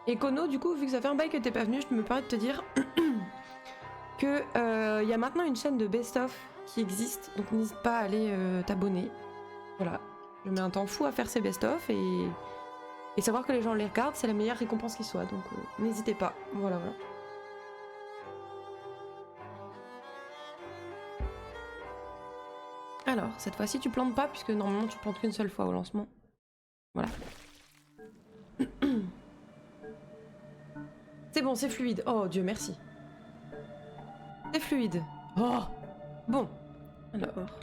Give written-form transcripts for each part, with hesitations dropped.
Et Kono, du coup, vu que ça fait un bail que t'es pas venu, je me permets de te dire que y a maintenant une chaîne de best-of qui existe, donc n'hésite pas à aller t'abonner. Voilà, je mets un temps fou à faire ces best-of et savoir que les gens les regardent, c'est la meilleure récompense qui soit, donc n'hésitez pas. Voilà, voilà. Alors, cette fois-ci, tu plantes pas, puisque normalement tu plantes qu'une seule fois au lancement. Voilà. C'est bon, c'est fluide. Oh, Dieu merci. C'est fluide. Oh. Bon. Alors.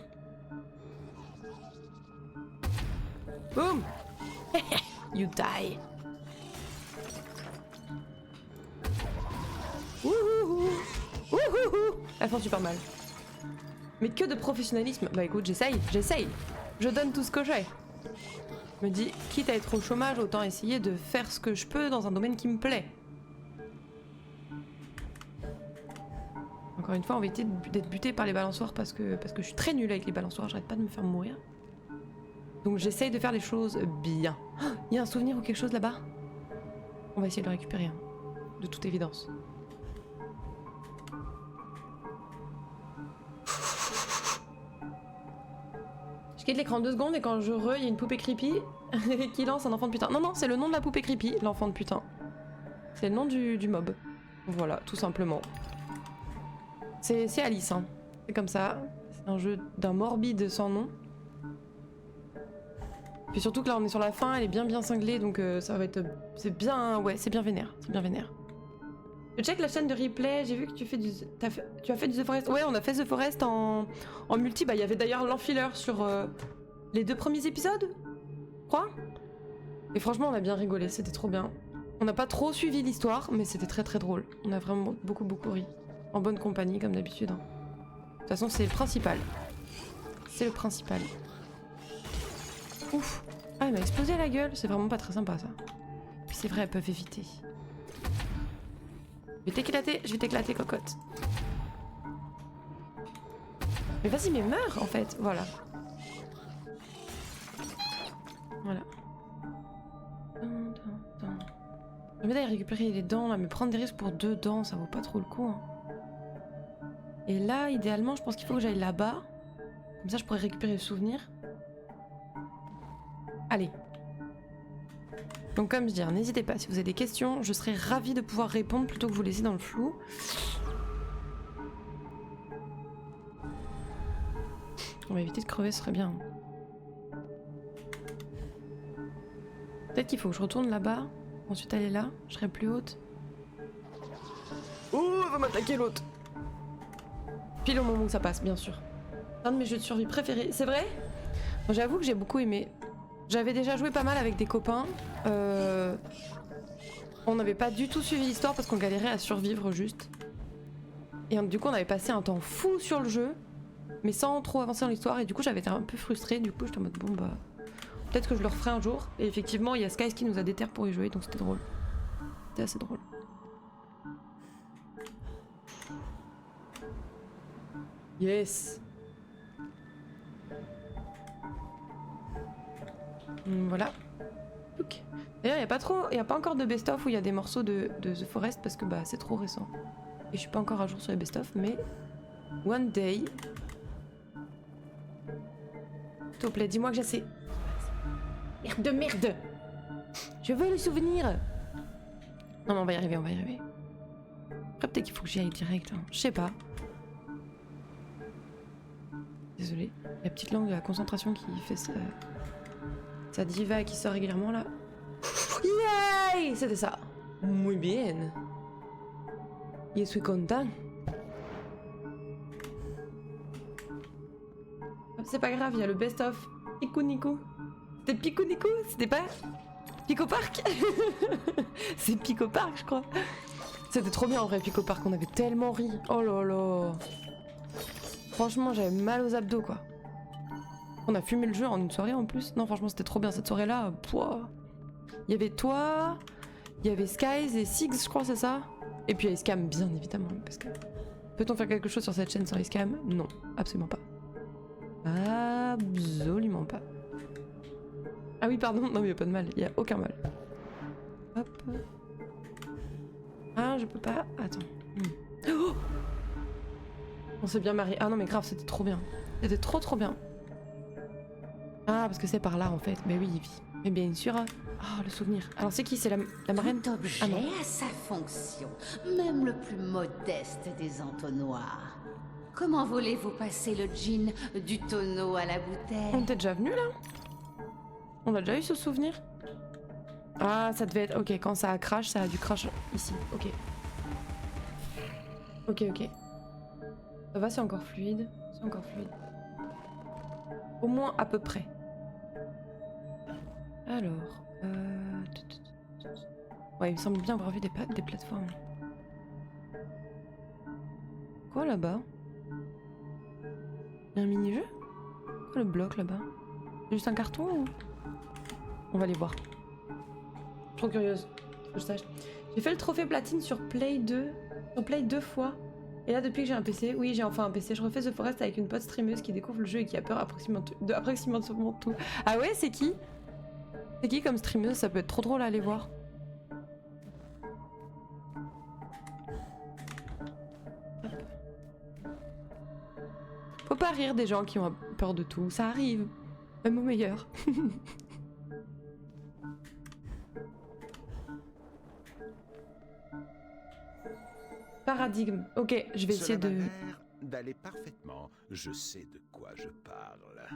Boum. You die. Wouhouhou. Wouhouhou. Elle fait super mal. Mais que de professionnalisme. Bah écoute, j'essaye. Je donne tout ce que j'ai. Je me dis, quitte à être au chômage, autant essayer de faire ce que je peux dans un domaine qui me plaît. Encore une fois, on va éviter d'être buté par les balançoires parce que je suis très nulle avec les balançoires, j'arrête pas de me faire mourir. Donc j'essaye de faire les choses bien. Il y a un souvenir ou quelque chose là-bas? On va essayer de le récupérer, hein, de toute évidence. Je quitte l'écran 2 secondes et quand je il y a une poupée creepy qui lance un enfant de putain. Non, non, c'est le nom de la poupée creepy, l'enfant de putain. C'est le nom du mob. Voilà, tout simplement. C'est Alice, hein. C'est comme ça. C'est un jeu d'un morbide sans nom. Puis surtout que là on est sur la fin, elle est bien cinglée, donc ça va être... C'est bien... Ouais, c'est bien vénère. C'est bien vénère. Je check la chaîne de replay, j'ai vu que tu fais du... Tu as fait du The Forest. Ouais, on a fait The Forest en multi. Bah, il y avait d'ailleurs l'enfileur sur les 2 premiers épisodes, je crois. Et franchement, on a bien rigolé, c'était trop bien. On n'a pas trop suivi l'histoire, mais c'était très drôle. On a vraiment beaucoup ri. En bonne compagnie, comme d'habitude. Hein. De toute façon, c'est le principal. C'est le principal. Ouf. Ah, elle m'a explosé la gueule. C'est vraiment pas très sympa, ça. Puis c'est vrai, elles peuvent éviter. Je vais t'éclater, cocotte. Mais vas-y, mais meurs, en fait. Voilà. Voilà. Je vais d'aller récupérer les dents, là, mais prendre des risques pour 2 dents, ça vaut pas trop le coup. Hein. Et là, idéalement, je pense qu'il faut que j'aille là-bas. Comme ça, je pourrais récupérer le souvenir. Allez. Donc comme je dis, n'hésitez pas, si vous avez des questions, je serais ravie de pouvoir répondre plutôt que vous laisser dans le flou. On va éviter de crever, ce serait bien. Peut-être qu'il faut que je retourne là-bas, ensuite aller là, je serai plus haute. Oh, elle va m'attaquer l'autre. Pile au moment où ça passe, bien sûr. C'est un de mes jeux de survie préférés, c'est vrai? Bon, j'avoue que j'ai beaucoup aimé. J'avais déjà joué pas mal avec des copains. On n'avait pas du tout suivi l'histoire parce qu'on galérait à survivre juste. Et du coup on avait passé un temps fou sur le jeu, mais sans trop avancer dans l'histoire. Et du coup j'avais été un peu frustrée. Du coup j'étais en mode bon bah peut-être que je le referai un jour. Et effectivement il y a Skies qui nous a déterre pour y jouer, donc c'était drôle. C'était assez drôle. Yes. Voilà. D'ailleurs, il n'y a pas encore de best-of où il y a des morceaux de The Forest parce que bah, c'est trop récent. Et je suis pas encore à jour sur les best-of, mais one day. S'il te plaît, dis-moi que j'essaie. Merde. Je veux le souvenir. Non, mais on va y arriver, Après, peut-être qu'il faut que j'y aille direct. Hein. Je sais pas. Désolée. La petite langue de la concentration qui fait sa diva qui sort régulièrement là. Yay! C'était ça. Muy bien. Je suis content. C'est pas grave, il y a le best-of. Pico Nico. C'était Pico Nico? C'était pas Pico Park? C'est Pico Park, je crois. C'était trop bien en vrai, Pico Park. On avait tellement ri. Oh là là. Franchement, j'avais mal aux abdos, quoi. On a fumé le jeu en une soirée en plus. Non, franchement, c'était trop bien cette soirée-là. Il y avait toi, il y avait Skies et Six, je crois, c'est ça? Et puis Icecam, bien évidemment. Parce que... Peut-on faire quelque chose sur cette chaîne sans Icecam? Non, absolument pas. Absolument pas. Ah oui, pardon, non mais y a pas de mal, y a aucun mal. Hop. Ah, je peux pas. Attends. Oh, on s'est bien marié. Ah non, mais grave, c'était trop bien. C'était trop bien. Ah, parce que c'est par là en fait. Mais oui, mais bien sûr. Ah, le souvenir. Alors, c'est qui? C'est la marraine? Tout objet Ah non. a sa fonction, même le plus modeste des entonnoirs. Comment voulez-vous passer le gin du tonneau à la On bouteille? était déjà venu là? On a déjà eu ce souvenir? Ah, ça devait être... Ok, quand ça a crash, ça a dû crash ici. Ok. Ok. Ça va, c'est encore fluide. C'est encore fluide. Au moins à peu près. Alors... Ouais, il me semble bien avoir vu des plateformes. Quoi là-bas? Il y a un mini-jeu? Quoi le bloc là-bas? C'est juste un carton ou... On va aller voir. Trop curieuse. Faut que je sache. J'ai fait le trophée platine sur Play 2. Sur Play 2 fois. Et là, depuis que j'ai un PC, oui, j'ai enfin un PC. Je refais The Forest avec une pote streameuse qui découvre le jeu et qui a peur approximativement tout. Ah ouais, c'est qui? C'est qui comme streameuse? Ça peut être trop drôle à aller voir. Faut pas rire des gens qui ont peur de tout. Ça arrive. Même au meilleur. Paradigme. Ok, je vais essayer de... d'aller parfaitement. Je sais de quoi je parle.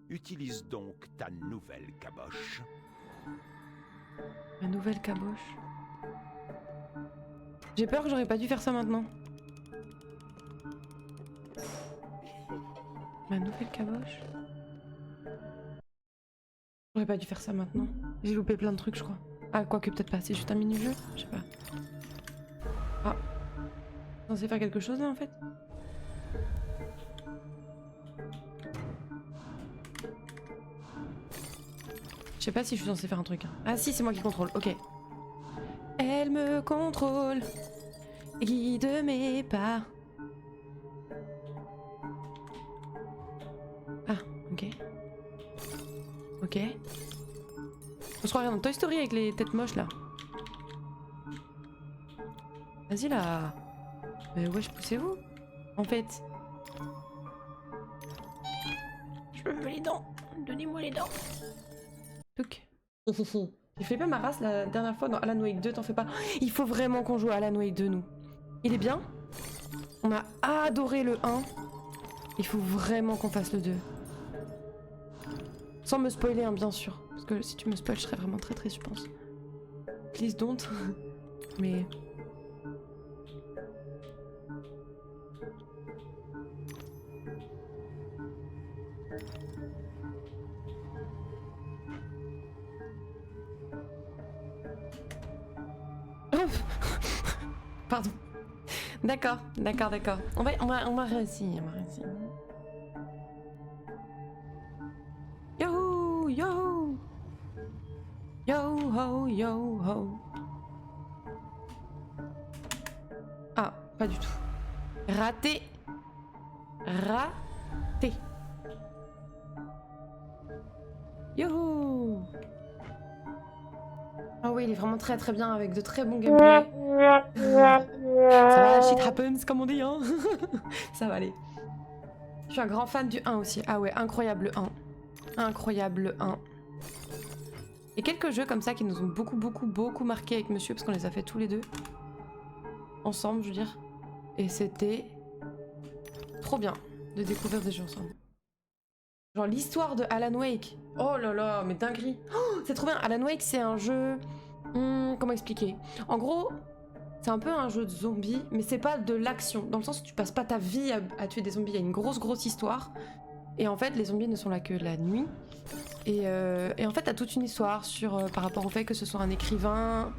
Utilise donc ta nouvelle caboche. Ma nouvelle caboche. J'ai peur que j'aurais pas dû faire ça maintenant. Ma nouvelle caboche. J'aurais pas dû faire ça maintenant. J'ai loupé plein de trucs, je crois. Ah, quoique peut-être pas. C'est juste un mini-jeu? Je sais pas. Ah. Censé faire quelque chose là en fait? Je sais pas si je suis censée faire un truc. Ah si, c'est moi qui contrôle. Ok. Elle me contrôle. Guide mes pas. Ah, ok. Ok. On se croirait dans Toy Story avec les têtes moches là. Vas-y là. Mais wesh, poussez-vous. En fait. Je veux les dents. Donnez-moi les dents. Touc. J'ai fait pas ma race la dernière fois dans Alan Wake 2, t'en fais pas. Il faut vraiment qu'on joue à Alan Wake 2, nous. Il est bien. On a adoré le 1. Il faut vraiment qu'on fasse le 2. Sans me spoiler, hein, bien sûr. Parce que si tu me spoil, je serais vraiment très triste, je pense. Please don't. Mais... Oh pardon. D'accord. On va réussir, Yo yo yo ho. Ah, pas du tout. Raté. Yo. Ah oui, il est vraiment très bien avec de très bons gameplays. Ça va, shit happens comme on dit, hein. Ça va aller. Je suis un grand fan du 1 aussi. Ah ouais, incroyable 1. Incroyable 1. Et quelques jeux comme ça qui nous ont beaucoup marqué avec monsieur, parce qu'on les a fait tous les deux. Ensemble, je veux dire. Et c'était trop bien de découvrir des jeux ensemble. Genre l'histoire de Alan Wake. Oh là là, mais dinguerie. Oh, c'est trop bien. Alan Wake, c'est un jeu... comment expliquer? En gros, c'est un peu un jeu de zombies, mais c'est pas de l'action. Dans le sens où tu passes pas ta vie à tuer des zombies. Il y a une grosse histoire. Et en fait, les zombies ne sont là que la nuit. Et en fait, t'as toute une histoire sur, par rapport au fait que ce soit un écrivain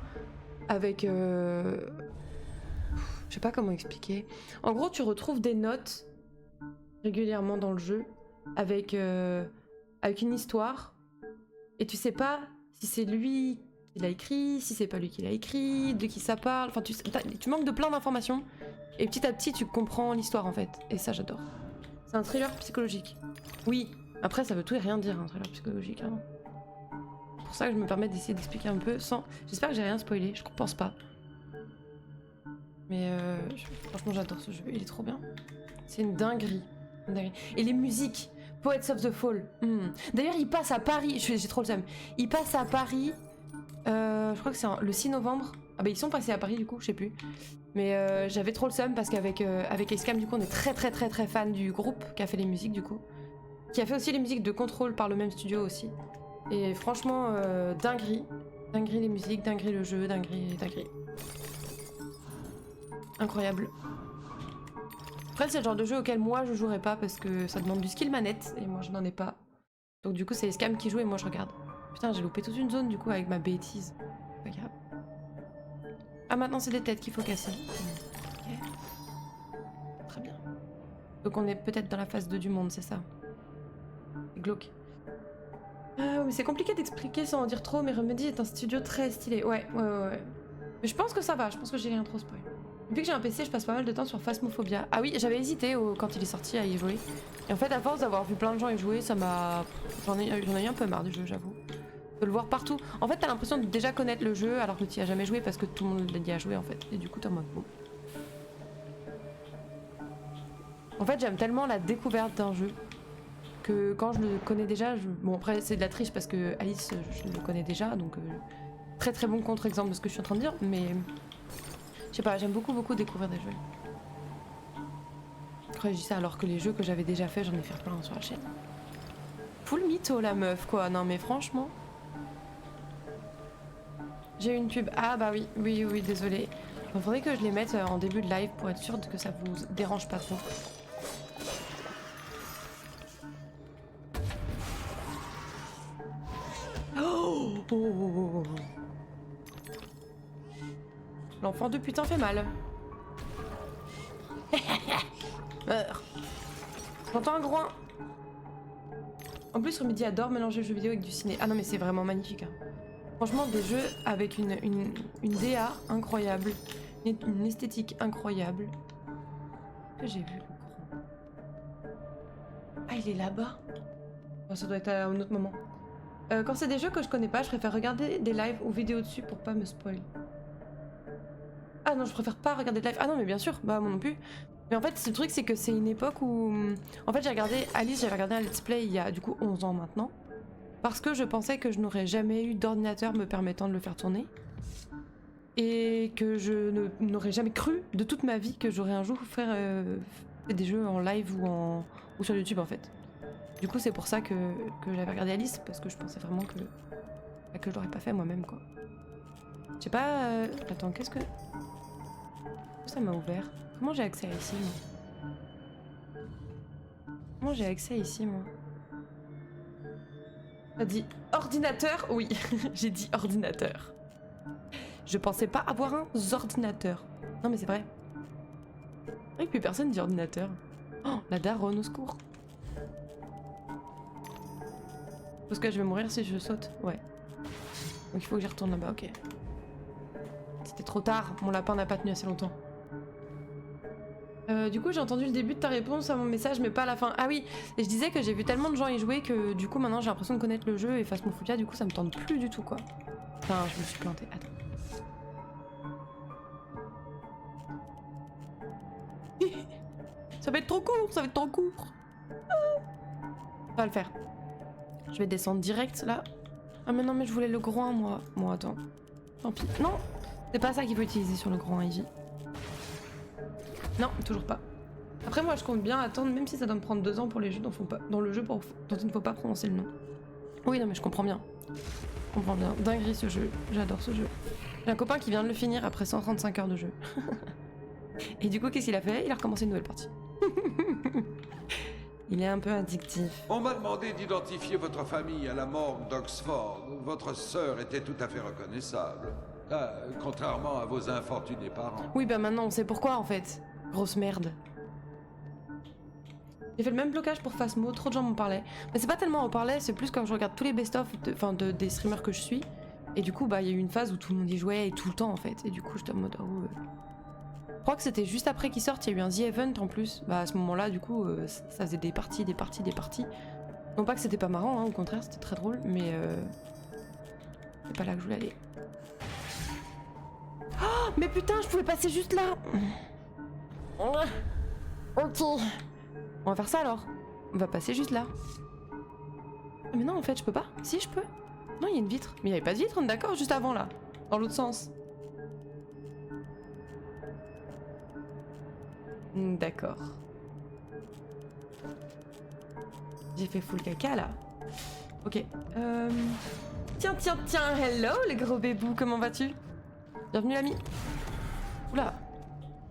avec... je sais pas comment expliquer. En gros, tu retrouves des notes régulièrement dans le jeu avec une histoire. Et tu sais pas si c'est lui qui l'a écrit, si c'est pas lui qui l'a écrit, de qui ça parle. Enfin, tu manques de plein d'informations. Et petit à petit, tu comprends l'histoire en fait. Et ça, j'adore. C'est un thriller psychologique. Oui. Après, ça veut tout et rien dire, un thriller psychologique. Hein. pour ça que je me permets d'essayer d'expliquer un peu sans... J'espère que j'ai rien spoilé, je pense pas. Mais franchement j'adore ce jeu, il est trop bien. C'est une dinguerie. Et les musiques, Poets of the Fall. D'ailleurs il passe à Paris, j'ai trop le seum. Il passe à Paris, je crois que c'est le 6 novembre. Ah bah ils sont passés à Paris du coup, je sais plus. Mais j'avais trop le seum parce qu'avec avec Excam du coup on est très fan du groupe qui a fait les musiques du coup. Qui a fait aussi les musiques de Control par le même studio aussi. Et franchement, dinguerie. Dinguerie les musiques, dinguerie le jeu, dinguerie. Incroyable. Après c'est le genre de jeu auquel moi je jouerais pas parce que ça demande du skill manette et moi je n'en ai pas. Donc du coup c'est Scam qui joue et moi je regarde. Putain j'ai loupé toute une zone du coup avec ma bêtise. Pas grave. Ah maintenant c'est des têtes qu'il faut casser. Okay. Très bien. Donc on est peut-être dans la phase 2 du monde, c'est ça. Glauque. Ah mais c'est compliqué d'expliquer sans en dire trop, mais Remedy est un studio très stylé. Ouais. Mais je pense que ça va, je pense que j'ai rien trop spoil. Depuis que j'ai un PC, je passe pas mal de temps sur Phasmophobia. Ah oui, j'avais hésité quand il est sorti à y jouer. Et en fait, à force d'avoir vu plein de gens y jouer, ça m'a... J'en ai eu un peu marre du jeu, j'avoue. De le voir partout. En fait, t'as l'impression de déjà connaître le jeu alors que tu y as jamais joué parce que tout le monde l'a dit à jouer en fait. Et du coup, t'es en mode bon. En fait, j'aime tellement la découverte d'un jeu que quand je le connais déjà, bon après c'est de la triche parce que Alice, je le connais déjà, donc très bon contre-exemple de ce que je suis en train de dire, mais je sais pas, j'aime beaucoup découvrir des jeux. Après je dis ça alors que les jeux que j'avais déjà fait, j'en ai fait plein sur la chaîne. Full mytho la meuf quoi, non mais franchement. J'ai une pub, ah bah oui, désolé. Il faudrait que je les mette en début de live pour être sûr que ça vous dérange pas trop. Oh. L'enfant de putain fait mal. Meurs. J'entends un groin. En plus, Remedy adore mélanger le jeu vidéo avec du ciné. Ah non mais c'est vraiment magnifique. Hein. Franchement, des jeux avec une DA incroyable, une esthétique incroyable. Que j'ai vu le grand. Ah il est là-bas. Oh, ça doit être à un autre moment. Quand c'est des jeux que je connais pas, je préfère regarder des lives ou vidéos dessus pour pas me spoil. Ah non, je préfère pas regarder de live. Ah non, mais bien sûr, bah moi non plus. Mais en fait, ce truc, c'est que c'est une époque où... En fait, j'ai regardé Alice, j'avais regardé un let's play il y a du coup 11 ans maintenant. Parce que je pensais que je n'aurais jamais eu d'ordinateur me permettant de le faire tourner. Et que je n'aurais jamais cru de toute ma vie que j'aurais un jour faire des jeux en live ou sur YouTube en fait. Du coup, c'est pour ça que j'avais regardé Alice, parce que je pensais vraiment que je l'aurais pas fait moi-même, quoi. Je sais pas... Attends, qu'est-ce que ça m'a ouvert? Comment j'ai accès à ici, moi? Comment j'ai accès ici, moi? T'as dit ordinateur? Oui, j'ai dit ordinateur. Je pensais pas avoir un ordinateur. Non, mais c'est vrai. C'est vrai que plus personne dit ordinateur. Oh, la daronne, au secours. Parce que je vais mourir si je saute. Ouais. Donc il faut que j'y retourne là-bas, ok. C'était trop tard, mon lapin n'a pas tenu assez longtemps. Du coup j'ai entendu le début de ta réponse à mon message mais pas la fin. Ah oui, et je disais que j'ai vu tellement de gens y jouer que du coup maintenant j'ai l'impression de connaître le jeu et Phasmophobia du coup ça me tente plus du tout quoi. Enfin je me suis plantée, attends. Ça va être trop court, ça va être trop court. Ça va le faire. Je vais descendre direct là. Ah mais non mais je voulais le groin moi. Bon attends. Tant pis. Non, c'est pas ça qu'il faut utiliser sur le groin Ivy. Non, toujours pas. Après moi je compte bien attendre même si ça doit me prendre 2 ans pour les jeux dont il ne faut pas prononcer le nom. Oui non mais je comprends bien. Je comprends bien. Dinguerie ce jeu. J'adore ce jeu. J'ai un copain qui vient de le finir après 135 heures de jeu. Et du coup qu'est-ce qu'il a fait? Il a recommencé une nouvelle partie. Il est un peu addictif. On m'a demandé d'identifier votre famille à la morgue d'Oxford. Votre sœur était tout à fait reconnaissable. Contrairement à vos infortunés parents. Oui bah maintenant on sait pourquoi en fait. Grosse merde. J'ai fait le même blocage pour Phasmo, trop de gens m'en parlaient. Mais c'est pas tellement en parlait, c'est plus quand je regarde tous les best-of des streamers que je suis. Et du coup bah il y a eu une phase où tout le monde y jouait et tout le temps en fait. Et du coup j'étais en mode Je crois que c'était juste après qu'il sorte, il y a eu un The Event en plus. Bah à ce moment-là, du coup, ça faisait des parties. Non pas que c'était pas marrant, hein, au contraire, c'était très drôle, mais c'est pas là que je voulais aller. Oh, mais putain, je pouvais passer juste là. Ok. On va faire ça alors. On va passer juste là. Mais non, en fait, je peux pas. Si, je peux. Non, il y a une vitre. Mais il n'y avait pas de vitre, on est d'accord, juste avant là. Dans l'autre sens. D'accord. J'ai fait full caca là. Ok. Tiens, tiens, tiens, hello les gros bébous, comment vas-tu? Bienvenue l'ami. Oula.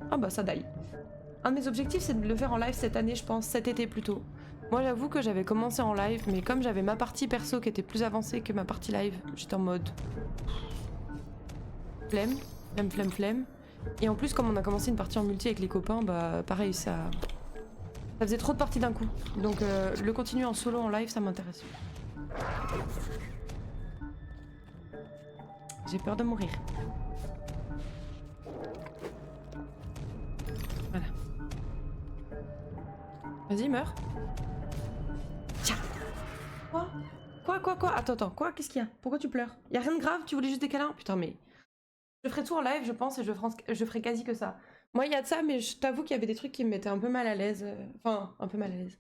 Ah bah ça daille. Un de mes objectifs c'est de le faire en live cette année, je pense, cet été plutôt. Moi j'avoue que j'avais commencé en live, mais comme j'avais ma partie perso qui était plus avancée que ma partie live, j'étais en mode... Flemme, flemme, flemme, flemme. Et en plus comme on a commencé une partie en multi avec les copains, bah pareil, ça faisait trop de parties d'un coup. Donc le continuer en solo en live, ça m'intéresse. J'ai peur de mourir. Voilà. Vas-y, meurs. Tiens. Quoi? Attends, quoi? Qu'est-ce qu'il y a? Pourquoi tu pleures? Y a rien de grave? Tu voulais juste des câlins? Putain, mais... Je ferai tout en live, je pense, et je ferai quasi que ça. Moi, il y a de ça, mais je t'avoue qu'il y avait des trucs qui me mettaient un peu mal à l'aise. Enfin, un peu mal à l'aise.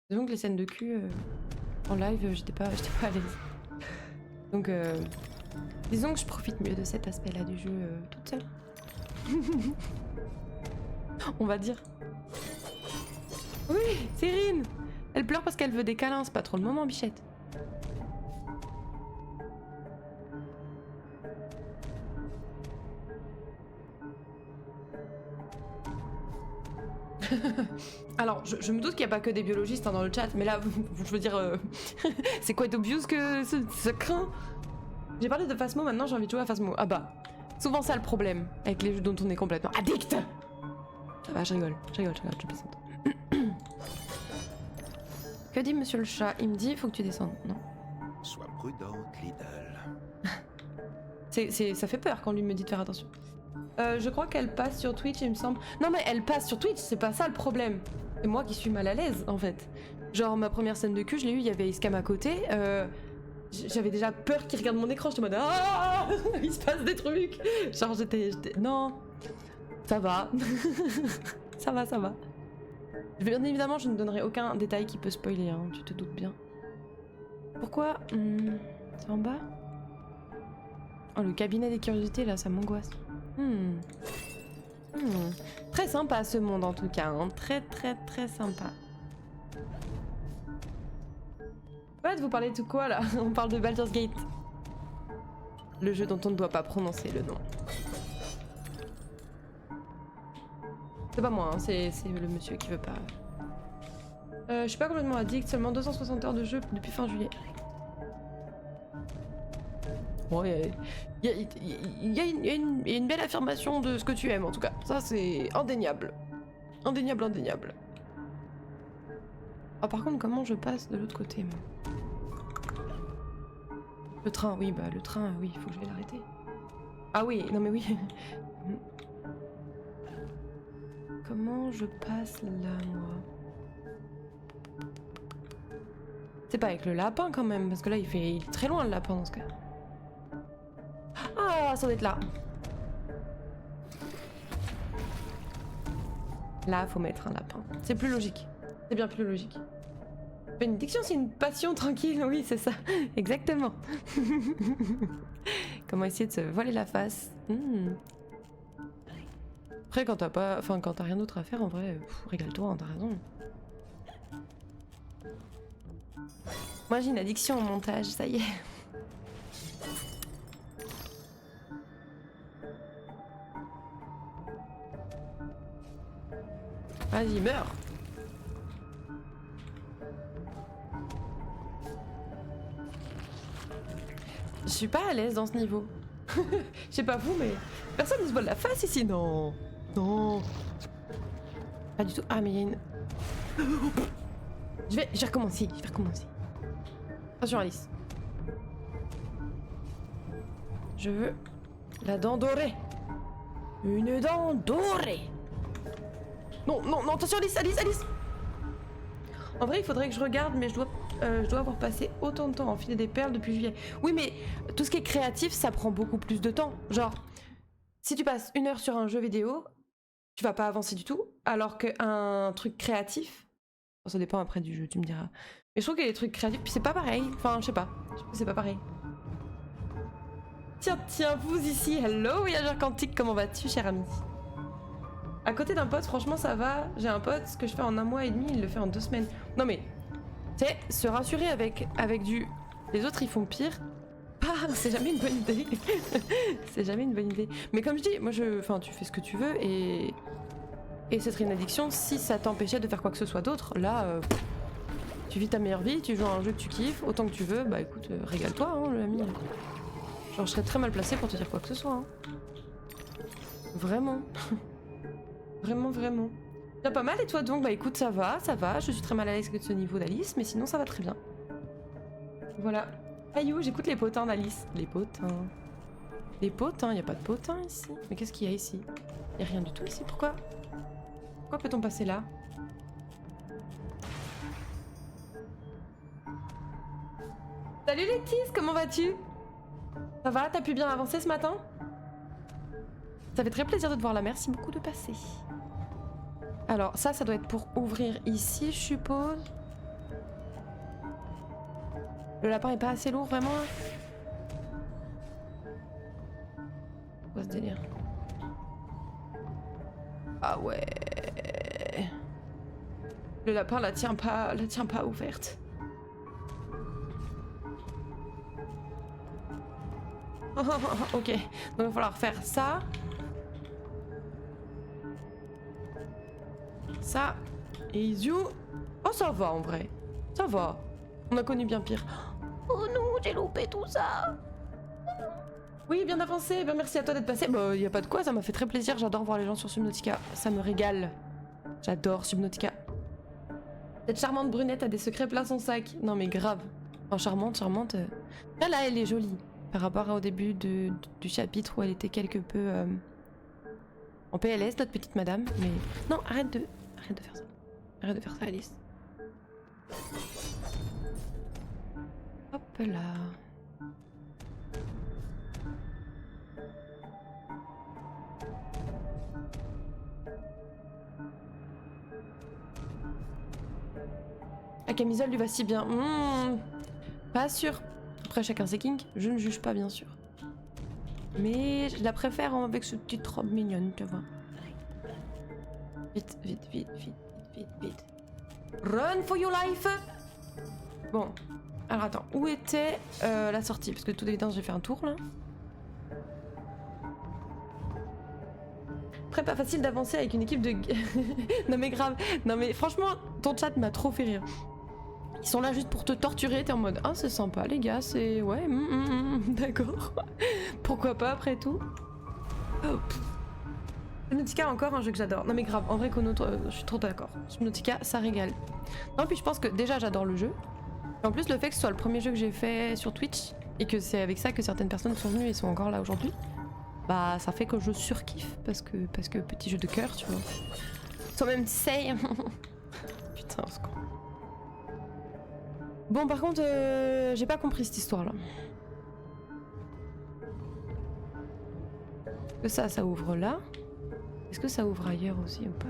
Disons que les scènes de cul, en live, j'étais pas à l'aise. Donc, disons que je profite mieux de cet aspect-là du jeu toute seule. On va dire. Oui, Cyrine! Elle pleure parce qu'elle veut des câlins, c'est pas trop le moment, bichette. Alors, je me doute qu'il n'y a pas que des biologistes dans le chat, mais là, je veux dire, c'est quoi obvious que ça craint. J'ai parlé de Phasmo, maintenant j'ai envie de jouer à Phasmo. Ah bah, souvent ça le problème, avec les jeux dont on est complètement addict. Ça va, je rigole, je plaisante. Que dit monsieur le chat? Il me dit, faut que tu descendes, non? Sois prudente, Lidl. Ça fait peur quand lui me dit de faire attention. Je crois qu'elle passe sur Twitch, il me semble. Non mais elle passe sur Twitch, c'est pas ça le problème. C'est moi qui suis mal à l'aise, en fait. Genre, ma première scène de cul, je l'ai eu, il y avait Iskam à côté. J'avais déjà peur qu'il regarde mon écran, j'étais en mode ah, il se passe des trucs. Genre, j'étais... Non. Ça va. Ça va. Bien évidemment, je ne donnerai aucun détail qui peut spoiler, hein, tu te doutes bien. Pourquoi c'est en bas? Oh, le cabinet des curiosités, là, ça m'angoisse. Très sympa ce monde en tout cas, hein. Très sympa. Ouais, vous parlez de quoi là? On parle de Baldur's Gate. Le jeu dont on ne doit pas prononcer le nom. C'est pas moi, hein, c'est le monsieur qui veut pas. Je suis pas complètement addict, seulement 260 heures de jeu depuis fin juillet. Bon, il y a une belle affirmation de ce que tu aimes en tout cas. Ça c'est indéniable. Indéniable. Ah par contre comment je passe de l'autre côté moi? Le train, oui, bah le train, oui, il faut que je vais l'arrêter. Ah oui, non mais oui. Comment je passe là moi? C'est pas avec le lapin quand même, parce que là il est très loin le lapin dans ce cas. Ah, ça doit être là. Là, faut mettre un lapin. C'est plus logique. C'est bien plus logique. Bénédiction, c'est une passion tranquille. Oui, c'est ça. Exactement. Comment essayer de se voiler la face. Après, quand t'as rien d'autre à faire, en vrai, régale-toi, hein, t'as raison. Moi, j'ai une addiction au montage, ça y est. Vas-y, meurs. Je suis pas à l'aise dans ce niveau. Je sais pas vous, mais personne ne se voile la face ici, non. Non. Pas du tout. Ah, mais il y a une... Je vais recommencer, Attention, Alice. Je veux la dent dorée. Une dent dorée. Non, attention Alice. En vrai, il faudrait que je regarde, mais je dois je dois avoir passé autant de temps à enfiler des perles depuis juillet. Oui, mais tout ce qui est créatif, ça prend beaucoup plus de temps. Genre, si tu passes 1 heure sur un jeu vidéo, tu vas pas avancer du tout, alors qu'un truc créatif, bon, ça dépend après du jeu, tu me diras. Mais je trouve que les trucs créatifs, puis c'est pas pareil. Enfin, je sais pas, c'est pas pareil. Tiens, vous ici, hello voyageur quantique, comment vas-tu, cher ami? À côté d'un pote, franchement, ça va. J'ai un pote, ce que je fais en 1 mois et demi, il le fait en 2 semaines. Non mais, tu sais, se rassurer avec du... Les autres, ils font pire. Ah, c'est jamais une bonne idée. C'est jamais une bonne idée. Mais comme je dis, moi, enfin, tu fais ce que tu veux et ce serait une addiction si ça t'empêchait de faire quoi que ce soit d'autre. Là, tu vis ta meilleure vie, tu joues à un jeu que tu kiffes, autant que tu veux. Bah écoute, régale-toi, hein, l'ami. Genre, je serais très mal placée pour te dire quoi que ce soit. Hein. Vraiment. Vraiment. T'as pas mal et toi donc? Bah écoute, ça va. Je suis très mal à l'aise avec ce niveau d'Alice, mais sinon ça va très bien. Voilà. Ayou, j'écoute les potins d'Alice. Les potins, y a pas de potins ici. Mais qu'est-ce qu'il y a ici? Y a rien du tout ici, pourquoi peut-on passer là? Salut Letis, comment vas-tu? Ça va? T'as pu bien avancer ce matin? Ça fait très plaisir de te voir là, merci beaucoup de passer. Alors ça doit être pour ouvrir ici, je suppose. Le lapin est pas assez lourd, vraiment là? Quoi ce délire? Ah ouais. Le lapin la tient pas ouverte. Ok, donc il va falloir faire ça. Ça. Et Izu. Oh, ça va en vrai. Ça va. On a connu bien pire. Oh non, j'ai loupé tout ça. Oui, bien avancé. Ben, merci à toi d'être passé. Bah, y a pas de quoi, ça m'a fait très plaisir. J'adore voir les gens sur Subnautica. Ça me régale. J'adore Subnautica. Cette charmante brunette a des secrets plein son sac. Non, mais grave. Enfin, charmante. Là, elle est jolie. Par rapport au début du chapitre où elle était quelque peu en PLS, notre petite madame. Mais non, arrête de faire ça. Arrête de faire ça, Alice. Hop là. La camisole lui va si bien. Pas sûr. Après, chacun ses kinks. Je ne juge pas, bien sûr. Mais je la préfère avec cette petite robe mignonne, tu vois. Vite. Run for your life! Bon. Alors attends, où était la sortie? Parce que de toute évidence, j'ai fait un tour, là. Après, pas facile d'avancer avec une équipe de... Non mais grave. Non mais franchement, ton chat m'a trop fait rire. Ils sont là juste pour te torturer, t'es en mode ah c'est sympa les gars, c'est ouais, d'accord. Pourquoi pas après tout. Oh. Subnautica encore un jeu que j'adore. Non mais grave, en vrai Kono, je suis trop d'accord. Subnautica ça régale. Non puis je pense que déjà j'adore le jeu. Et en plus le fait que ce soit le premier jeu que j'ai fait sur Twitch et que c'est avec ça que certaines personnes sont venues et sont encore là aujourd'hui, bah ça fait que je surkiffe parce que petit jeu de cœur tu vois. Toi-même tu sais. Putain, c'est con. Bon, par contre, j'ai pas compris cette histoire-là. Est-ce que ça ouvre là? Est-ce que ça ouvre ailleurs aussi ou pas?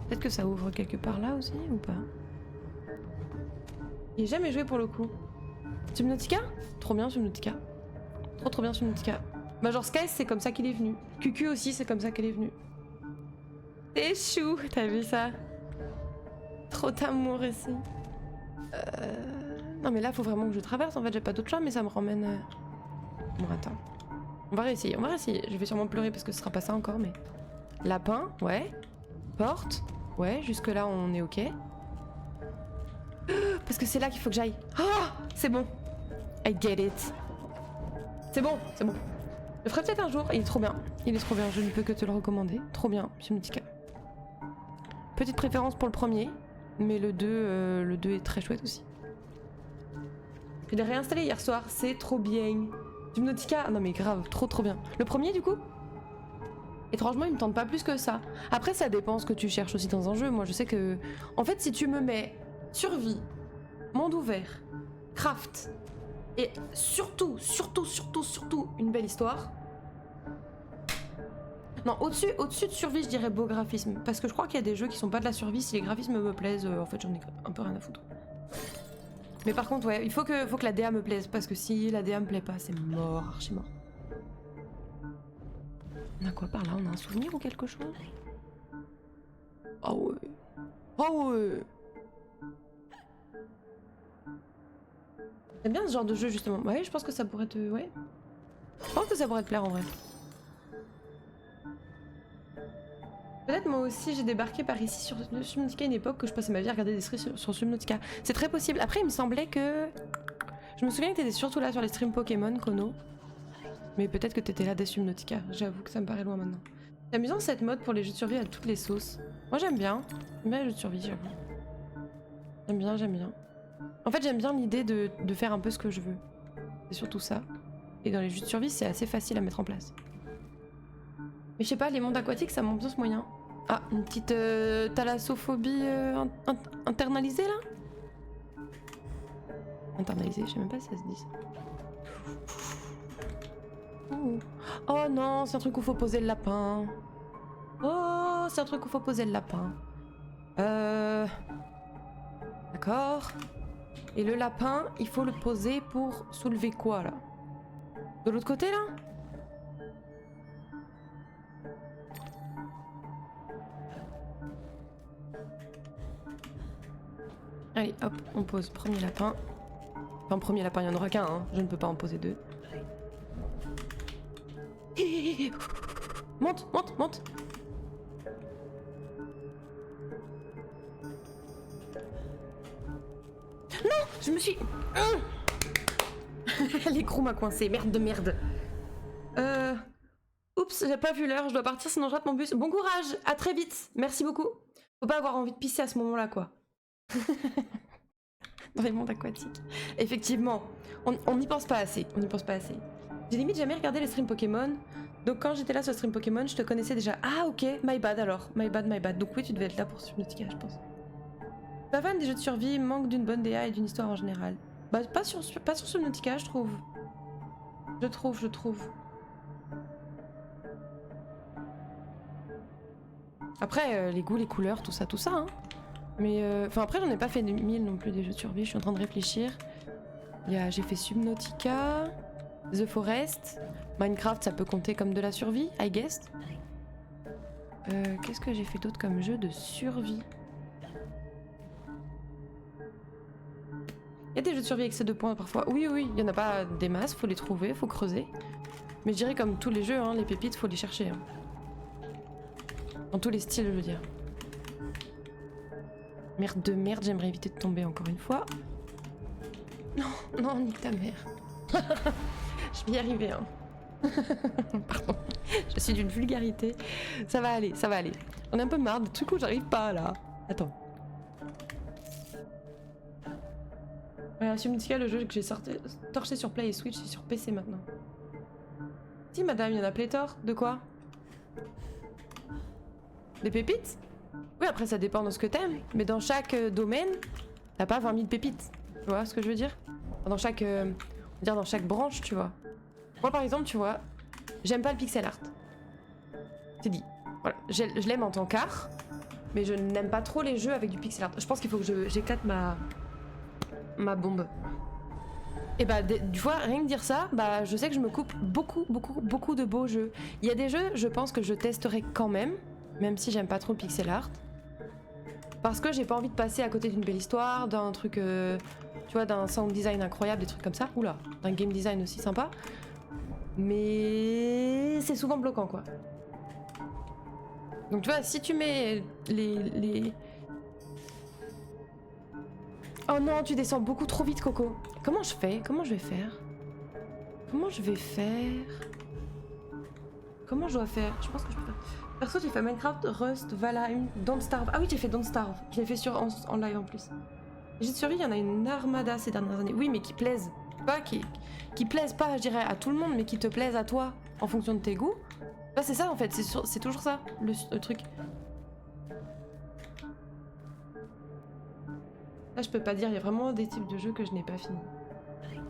Peut-être que ça ouvre quelque part là aussi ou pas? J'ai jamais joué pour le coup. Subnautica? Trop bien Subnautica. Trop bien Subnautica. Bah genre Sky c'est comme ça qu'il est venu. QQ aussi c'est comme ça qu'elle est venue. C'est chou, t'as vu ça? Trop d'amour ici. Non mais là faut vraiment que je traverse, en fait j'ai pas d'autre choix mais ça me ramène... Bon attends. On va réessayer. Je vais sûrement pleurer parce que ce sera pas ça encore mais... Lapin, ouais. Porte, ouais, jusque là on est ok. Parce que c'est là qu'il faut que j'aille. Ah, c'est bon. I get it. C'est bon. Je le ferai peut-être un jour, il est trop bien, je ne peux que te le recommander. Trop bien, Subnautica. Petite préférence pour le premier. Mais le 2 est très chouette aussi. Je l'ai réinstallé hier soir, c'est trop bien. Subnautica, non mais grave, trop bien. Le premier du coup? Étrangement il me tente pas plus que ça. Après ça dépend ce que tu cherches aussi dans un jeu. Moi je sais que... En fait si tu me mets survie, monde ouvert, craft, et surtout, une belle histoire. Non, au-dessus de survie, je dirais beau graphisme. Parce que je crois qu'il y a des jeux qui sont pas de la survie, si les graphismes me plaisent, en fait j'en ai un peu rien à foutre. Mais par contre, ouais, il faut que la DA me plaise, parce que si la DA me plaît pas, c'est mort, archi mort. On a quoi par là? On a un souvenir ou quelque chose? Oh ouais. Oh ouais. J'aime bien ce genre de jeu justement. Ouais, je pense que ça pourrait te... Ouais. Je pense que ça pourrait te plaire en vrai. Peut-être moi aussi j'ai débarqué par ici sur Subnautica à une époque que je passais ma vie à regarder des streams sur Subnautica. C'est très possible. Après il me semblait que... Je me souviens que t'étais surtout là sur les streams Pokémon, Kono. Mais peut-être que t'étais là dès Subnautica. J'avoue que ça me paraît loin maintenant. C'est amusant cette mode pour les jeux de survie à toutes les sauces. Moi j'aime bien. J'aime bien les jeux de survie, j'avoue. J'aime bien. En fait j'aime bien l'idée de faire un peu ce que je veux. C'est surtout ça. Et dans les jeux de survie c'est assez facile à mettre en place. Mais je sais pas, les mondes aquatiques ça m'ambiance moyen. Ah, une petite thalassophobie internalisée là? Internalisée, je sais même pas si ça se dit. Oh non, c'est un truc où faut poser le lapin. Oh, c'est un truc où faut poser le lapin. D'accord. Et le lapin, il faut le poser pour soulever quoi là? De l'autre côté là? Allez, hop, on pose premier lapin. Enfin, premier lapin, il n'y en aura qu'un, hein. Je ne peux pas en poser deux. Monte, monte, monte. Non, je me suis... L'écrou m'a coincé, merde de merde. Oups, j'ai pas vu l'heure, je dois partir sinon je rate mon bus. Bon courage, à très vite, merci beaucoup. Faut pas avoir envie de pisser à ce moment-là, quoi. Dans les mondes aquatiques. Effectivement, on n'y pense pas assez, J'ai limite jamais regardé les streams Pokémon, donc quand j'étais là sur le stream Pokémon, je te connaissais déjà. Ah ok, my bad alors, my bad. Donc oui, tu devais être là pour Subnautica, je pense. Pas fan des jeux de survie, manque d'une bonne DA et d'une histoire en général. Bah pas sur Subnautica, je trouve. Je trouve. Après, les goûts, les couleurs, tout ça, hein. Mais enfin après j'en ai pas fait 1000 non plus des jeux de survie, je suis en train de réfléchir. J'ai fait Subnautica, The Forest, Minecraft ça peut compter comme de la survie, I guess. Qu'est-ce que j'ai fait d'autre comme jeu de survie? Il y a des jeux de survie avec ces 2 points parfois. Oui, il y en a pas des masses, faut les trouver, faut creuser. Mais je dirais comme tous les jeux, hein, les pépites faut les chercher. Hein. Dans tous les styles je veux dire. Merde de merde, j'aimerais éviter de tomber encore une fois. Non, nique ta mère. Je vais y arriver, hein. Pardon, je suis d'une vulgarité. Ça va aller. On est un peu marre de trucs où j'arrive pas, là. Attends. Voilà, Subnautica, le jeu que j'ai torché sur Play et Switch, c'est sur PC maintenant. Si, madame, il y en a pléthore. De quoi? Des pépites? Oui, après ça dépend de ce que t'aimes, mais dans chaque domaine, t'as pas 20 000 pépites. Tu vois ce que je veux dire? Dans chaque, dans chaque branche, tu vois. Moi par exemple, tu vois, j'aime pas le pixel art. C'est dit. Voilà, je l'aime en tant qu'art, mais je n'aime pas trop les jeux avec du pixel art. Je pense qu'il faut que j'éclate ma bombe. Et bah, tu vois, rien que dire ça, bah je sais que je me coupe beaucoup de beaux jeux. Il y a des jeux, je pense que je testerai quand même si j'aime pas trop le pixel art. Parce que j'ai pas envie de passer à côté d'une belle histoire, d'un truc, tu vois, d'un sound design incroyable, des trucs comme ça. Oula, d'un game design aussi sympa. Mais c'est souvent bloquant, quoi. Donc tu vois, si tu mets les... Oh non, tu descends beaucoup trop vite, Coco. Comment je fais? Comment je vais faire? Comment je dois faire? Je pense que je peux faire... Perso, j'ai fait Minecraft, Rust, Valheim, Don't Starve. Ah oui, j'ai fait Don't Starve. Je l'ai fait en live en plus. Les jeux de survie, il y en a une armada ces dernières années. Oui, mais qui plaisent. Pas qui plaisent pas, je dirais, à tout le monde, mais qui te plaisent à toi, en fonction de tes goûts. Bah, c'est ça en fait, c'est toujours ça, le truc. Là, je peux pas dire, il y a vraiment des types de jeux que je n'ai pas fini.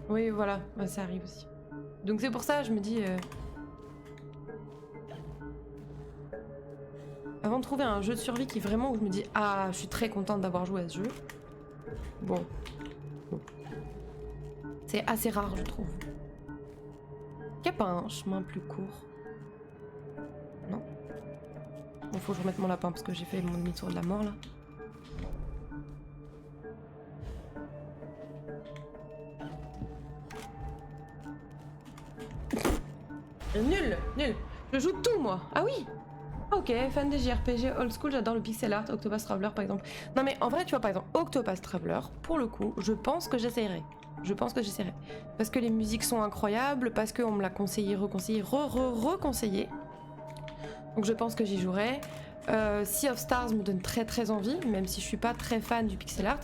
Oui, voilà, ça arrive aussi. Donc c'est pour ça, je me dis... Avant de trouver un jeu de survie qui vraiment où je me dis ah, je suis très contente d'avoir joué à ce jeu. Bon. C'est assez rare, je trouve. Il n'y a pas un chemin plus court? Non. Bon, faut que je remette mon lapin parce que j'ai fait mon demi-tour de la mort là. Nul, nul. Je joue tout moi. Ah oui. Ok, fan des JRPG old school, j'adore le pixel art, Octopath Traveler par exemple. Non mais en vrai, tu vois, par exemple, Octopath Traveler, pour le coup, je pense que j'essayerai. Je pense que j'essaierai. Parce que les musiques sont incroyables, parce qu'on me l'a conseillé, reconseillé, reconseillé. Donc je pense que j'y jouerai. Sea of Stars me donne très très envie, même si je suis pas très fan du pixel art.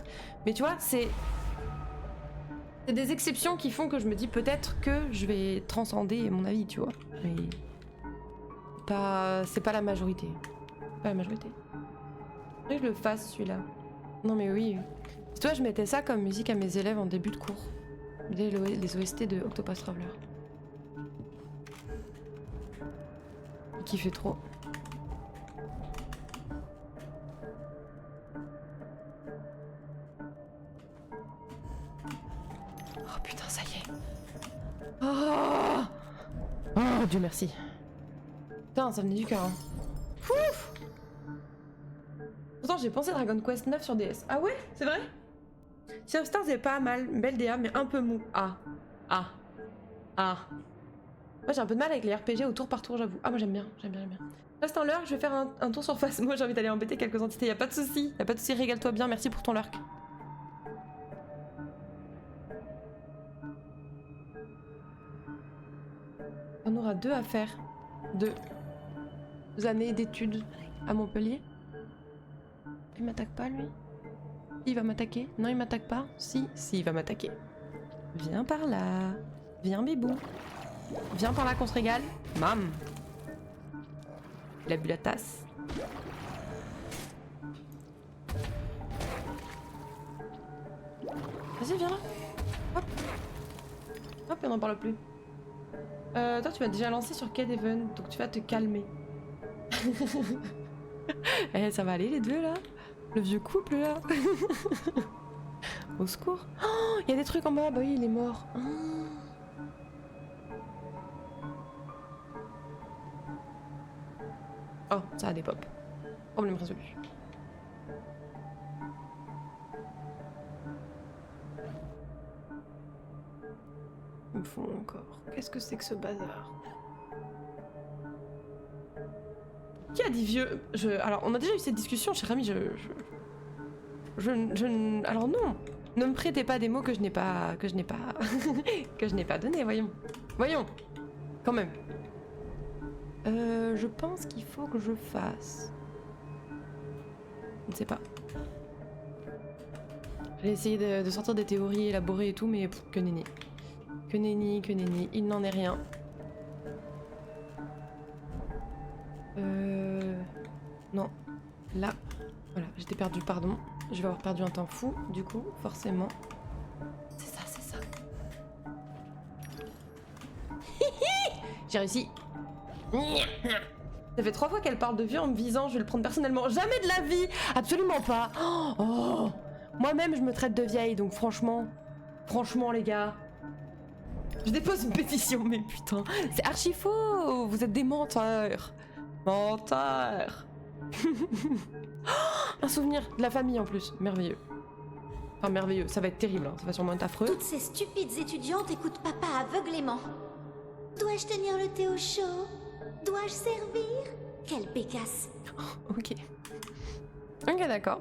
Mais tu vois, c'est des exceptions qui font que je me dis peut-être que je vais transcender mon avis, tu vois. Mais... c'est pas la majorité. Pas la majorité. Faudrait que je le fasse celui-là. Non mais oui. Si toi je mettais ça comme musique à mes élèves en début de cours. Les OST de Octopath Traveler. Il kiffait trop. Oh putain, ça y est. Oh, oh Dieu merci. Putain, ça venait du cœur. Hein. Ouf. Pourtant, j'ai pensé Dragon Quest 9 sur DS. Ah ouais? C'est vrai? Sea of Stars est pas mal. Belle DA, mais un peu mou. Ah. Moi, j'ai un peu de mal avec les RPG au tour par tour, j'avoue. Ah, moi, j'aime bien. Reste en lurk, je vais faire un tour sur face. Moi, j'ai envie d'aller embêter quelques entités. Y'a pas de soucis. Régale-toi bien. Merci pour ton lurk. On aura 2 à faire. 2 années d'études à Montpellier. Il m'attaque pas, lui? Il va m'attaquer? Non, il m'attaque pas? Si, il va m'attaquer. Viens par là. Viens, bébou. Viens par là qu'on se régale. Mam. Il a bu la tasse. Vas-y, viens là. Hop. Hop, et on n'en parle plus. Toi, tu m'as déjà lancé sur Cade Even, donc tu vas te calmer. Eh, ça va aller les deux là? Le vieux couple là? Au secours. Oh, il y a des trucs en bas. Bah oui, il est mort. Oh, ça a des pop. Problème résolu. Il me faut encore. Qu'est-ce que c'est que ce bazar? Qui a dit vieux? Alors, on a déjà eu cette discussion, cher ami, alors non, ne me prêtez pas des mots que je n'ai pas... que je n'ai pas donné, voyons, quand même. Je pense qu'il faut que je fasse... Je ne sais pas. J'ai essayé de sortir des théories élaborées et tout, mais que nenni. Que nenni, il n'en est rien. Non. Là. Voilà, j'étais perdue, pardon. Je vais avoir perdu un temps fou, du coup, forcément. C'est ça. J'ai réussi. Ça fait 3 fois qu'elle parle de vieux en me visant, je vais le prendre personnellement. Jamais de la vie! Absolument pas! Oh! Moi-même, je me traite de vieille, donc franchement, les gars... Je dépose une pétition, mais putain, c'est archi faux! Vous êtes des menteurs! Un souvenir de la famille en plus, merveilleux. Enfin merveilleux, ça va être terrible, hein. Ça va sûrement être affreux. Toutes ces stupides étudiantes écoutent papa aveuglément. Dois-je tenir le thé au chaud? Dois-je servir? Quelle pécasse! Ok, d'accord.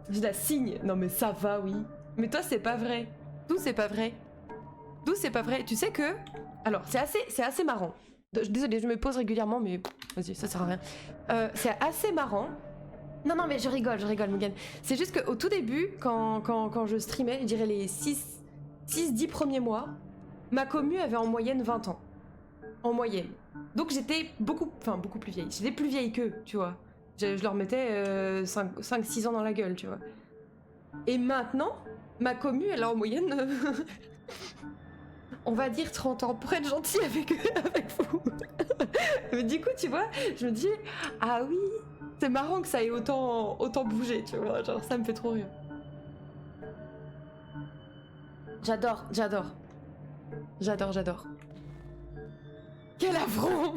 Je la signe. Non mais ça va, oui. Mais toi c'est pas vrai. D'où c'est pas vrai? Tu sais que... Alors, c'est assez marrant. Désolée, je me pose régulièrement, mais vas-y, ça sert à rien. C'est assez marrant. Non, mais je rigole, Mugen. C'est juste qu'au tout début, quand je streamais, je dirais les 6-10 premiers mois, ma commu avait en moyenne 20 ans. En moyenne. Donc j'étais beaucoup plus vieille. J'étais plus vieille qu'eux, tu vois. Je leur mettais 5-6 ans dans la gueule, tu vois. Et maintenant, ma commu, elle a en moyenne, on va dire 30 ans, pour être gentil avec vous. Mais du coup, tu vois, je me dis, ah oui, c'est marrant que ça ait autant bougé, tu vois, genre ça me fait trop rire. J'adore. Quel affront.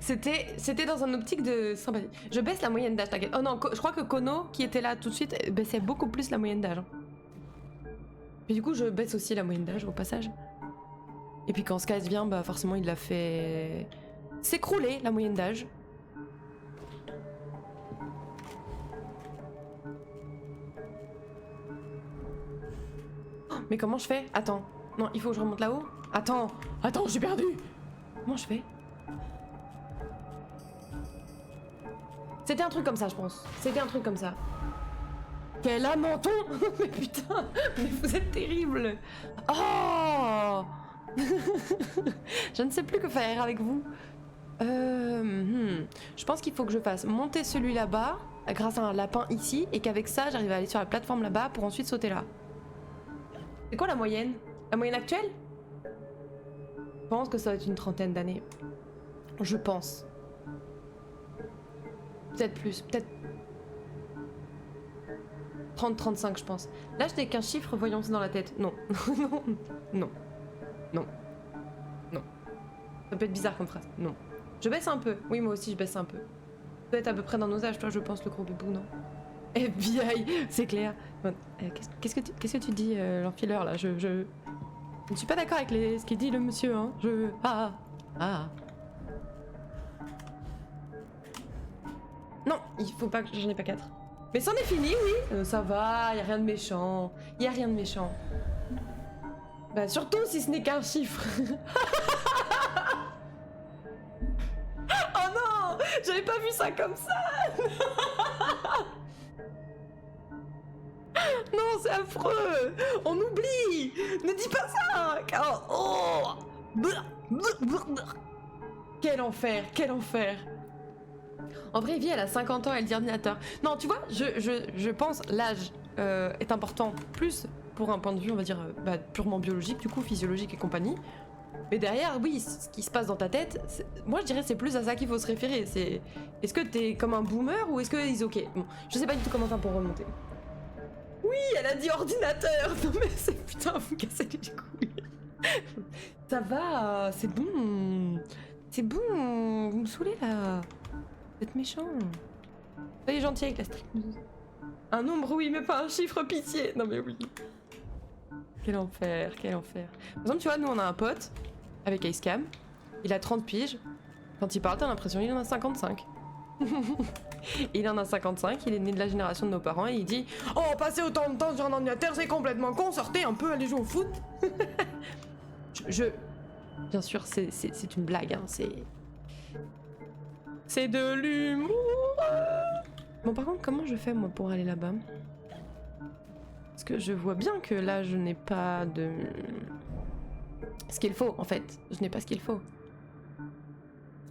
C'était dans un optique de sympathie. Je baisse la moyenne d'âge, t'inquiète. Oh non, je crois que Kono, qui était là tout de suite, baissait beaucoup plus la moyenne d'âge. Mais du coup, je baisse aussi la moyenne d'âge au passage. Et puis quand Skies vient, bah forcément, il l'a fait s'écrouler, la moyenne d'âge. Oh, mais comment je fais? Attends. Non, il faut que je remonte là-haut? Attends, j'ai perdu. Comment je fais? C'était un truc comme ça, je pense. C'était un truc comme ça. Quel lamenton. Mais putain, mais vous êtes terrible. Oh. Je ne sais plus que faire avec vous. Je pense qu'il faut que je fasse monter celui là-bas grâce à un lapin ici et qu'avec ça, j'arrive à aller sur la plateforme là-bas pour ensuite sauter là. C'est quoi la moyenne? La moyenne actuelle? Je pense que ça va être une 30aine d'années. Je pense. Peut-être plus, peut-être 30-35 je pense. Là je n'ai qu'un chiffre, voyons, c'est dans la tête. Non. Non. Ça peut être bizarre comme phrase. Non. Je baisse un peu. Oui, moi aussi je baisse un peu. Ça doit être à peu près dans nos âges, toi, je pense, le gros bébou, non? FBI, c'est clair. Qu'est-ce que tu dis, l'enfileur, là? Je ne suis pas d'accord avec ce qu'il dit le monsieur, hein. Non, il faut pas que j'en ai pas 4. Mais c'en est fini, oui. Ça va, y a rien de méchant. Y a rien de méchant. Bah surtout si ce n'est qu'un chiffre. Oh non, j'avais pas vu ça comme ça. Non, c'est affreux. On oublie. Ne dis pas ça. Oh. Quel enfer, quel enfer. En vrai, Vie, elle a 50 ans, elle dit ordinateur. Non, tu vois, je pense l'âge est important plus pour un point de vue, on va dire, purement biologique, du coup, physiologique et compagnie. Mais derrière, oui, ce qui se passe dans ta tête, moi je dirais c'est plus à ça qu'il faut se référer. Est-ce que t'es comme un boomer ou est-ce que is ok? Bon, je sais pas du tout comment faire pour remonter. Oui, elle a dit ordinateur. Non mais c'est putain, vous cassez les couilles. Ça va, c'est bon. C'est bon, vous me saoulez là. Vous êtes méchant. Soyez gentil avec la streameuse. Un nombre, oui, mais pas un chiffre, pitié. Non mais oui. Quel enfer, quel enfer. Par exemple, tu vois, nous on a un pote avec Icecam. Il a 30 piges. Quand il parle, t'as l'impression qu'il en a 55. Il en a 55, il est né de la génération de nos parents et il dit « Oh, passer autant de temps sur un ordinateur, c'est complètement con, sortez un peu, allez jouer au foot !» Bien sûr, c'est une blague, hein, c'est de l'humour. Bon, par contre, comment je fais, moi, pour aller là-bas? Parce que je vois bien que là, je n'ai pas de... ce qu'il faut, en fait. Je n'ai pas ce qu'il faut.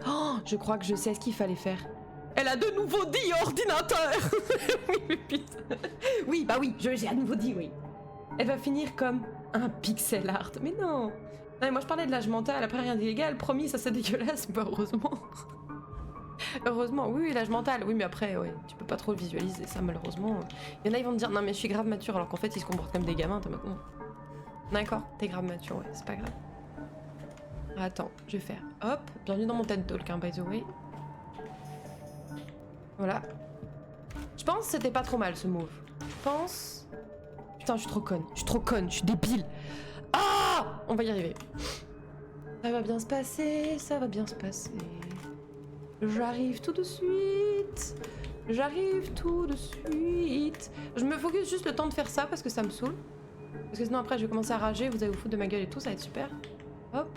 Oh, je crois que je sais ce qu'il fallait faire. Elle a de nouveau dit ordinateur. Oui, mais putain. Oui, bah oui, j'ai à nouveau dit, oui. Elle va finir comme un pixel art. Mais non. Non, mais moi, je parlais de l'âge mental, après rien d'illégal. Promis, ça c'est dégueulasse, bah heureusement. Heureusement, oui, l'âge mental. Oui, mais après, ouais, tu peux pas trop visualiser ça, malheureusement. Il y en a, ils vont te dire, non, mais je suis grave mature, alors qu'en fait, ils se comportent comme des gamins, t'as maintenant. D'accord, t'es grave mature, ouais, c'est pas grave. Attends, je vais faire, hop, bienvenue dans mon TED Talk, hein, by the way. Voilà. Je pense que c'était pas trop mal, ce move. Je pense... Putain, je suis trop conne, je suis débile. Ah! On va y arriver. Ça va bien se passer, ça va bien se passer. J'arrive tout de suite. J'arrive tout de suite. Je me focus juste le temps de faire ça parce que ça me saoule. Parce que sinon après je vais commencer à rager, vous allez vous foutre de ma gueule et tout, ça va être super. Hop.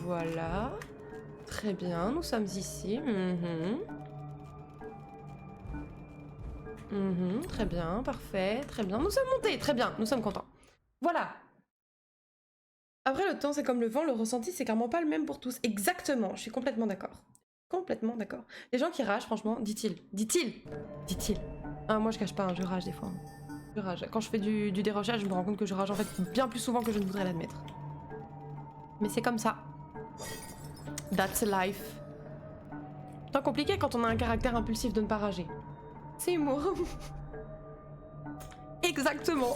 Voilà. Très bien, nous sommes ici. Très bien, parfait, très bien. Nous sommes montés, très bien, nous sommes contents. Voilà. Après, le temps, c'est comme le vent, le ressenti, c'est clairement pas le même pour tous. Exactement, je suis complètement d'accord. Complètement d'accord. Les gens qui ragent, franchement, dit-il. Ah, moi je cache pas, hein, je rage des fois. Je rage. Quand je fais du dérochage, je me rends compte que je rage en fait bien plus souvent que je ne voudrais l'admettre. Mais c'est comme ça. That's life. C'est compliqué quand on a un caractère impulsif de ne pas rager. C'est humour. Exactement.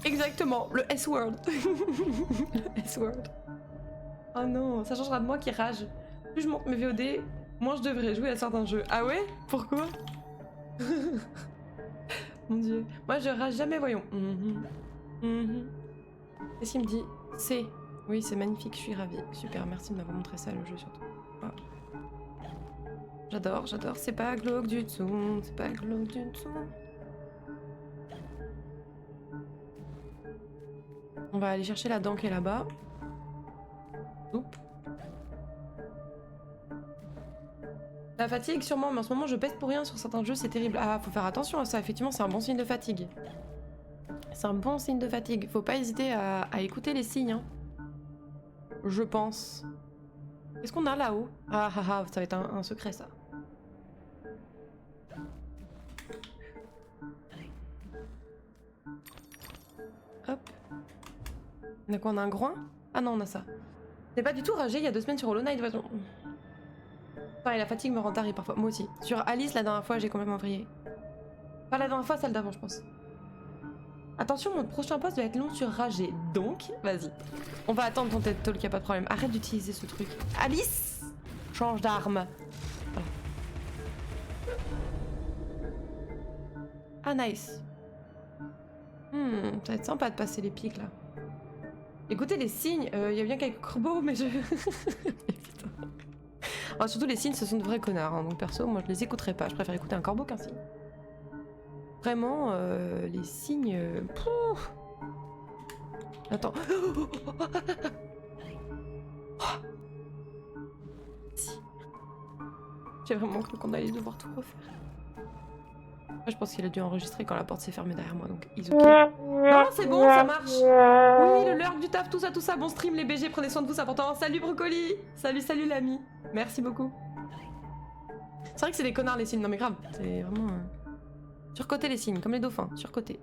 Exactement. Le S-word. Le S-word. Oh non, ça changera de moi qui rage. Plus je monte mes VOD, moins je devrais jouer à certains jeux. Ah ouais? Pourquoi? Mon dieu. Moi je rage jamais, voyons. Qu'est-ce qu'il me dit? C'est. Oui, c'est magnifique, je suis ravie. Super, merci de m'avoir montré ça, le jeu surtout. Oh. J'adore, j'adore. C'est pas glauque du tout. C'est pas glauque du tout. On va aller chercher la dent qui est là-bas. Oups. La fatigue sûrement, mais en ce moment je pèse pour rien sur certains jeux, c'est terrible. Ah, faut faire attention à ça, effectivement c'est un bon signe de fatigue. C'est un bon signe de fatigue. Faut pas hésiter à écouter les signes. Hein. Je pense. Qu'est-ce qu'on a là-haut? Ah ah ah, ça va être un secret ça. Hop. On a quoi? On a un groin? Ah non, on a ça. J'ai pas du tout ragé il y a 2 semaines sur Hollow Knight, de toute façon. Pareil, la fatigue me rend tarée parfois. Moi aussi. Sur Alice, la dernière fois, j'ai complètement vrillé. Pas la dernière fois, celle d'avant, je pense. Attention, mon prochain post va être long sur rager. Donc, vas-y. On va attendre ton TED Talk, y a pas de problème. Arrête d'utiliser ce truc. Alice! Change d'arme. Voilà. Ah, nice. Ça va être sympa de passer les pics, là. Écoutez, les signes, y a bien quelques corbeaux, mais je... Putain. Alors, surtout, les signes, ce sont de vrais connards. Hein, donc, perso, moi, je les écouterai pas. Je préfère écouter un corbeau qu'un signe. Vraiment, les signes... Pouf. Attends. Si. J'ai vraiment cru qu'on allait devoir tout refaire. Je pense qu'il a dû enregistrer quand la porte s'est fermée derrière moi, donc is ok. Non, c'est bon, ça marche. Oui, le lurk du taf, tout ça. Bon stream, les BG, prenez soin de vous, c'est important. Salut Brocoli. Salut l'ami. Merci beaucoup. C'est vrai que c'est des connards les signes, non mais grave. C'est vraiment... Surcoté les signes, comme les dauphins, surcoté.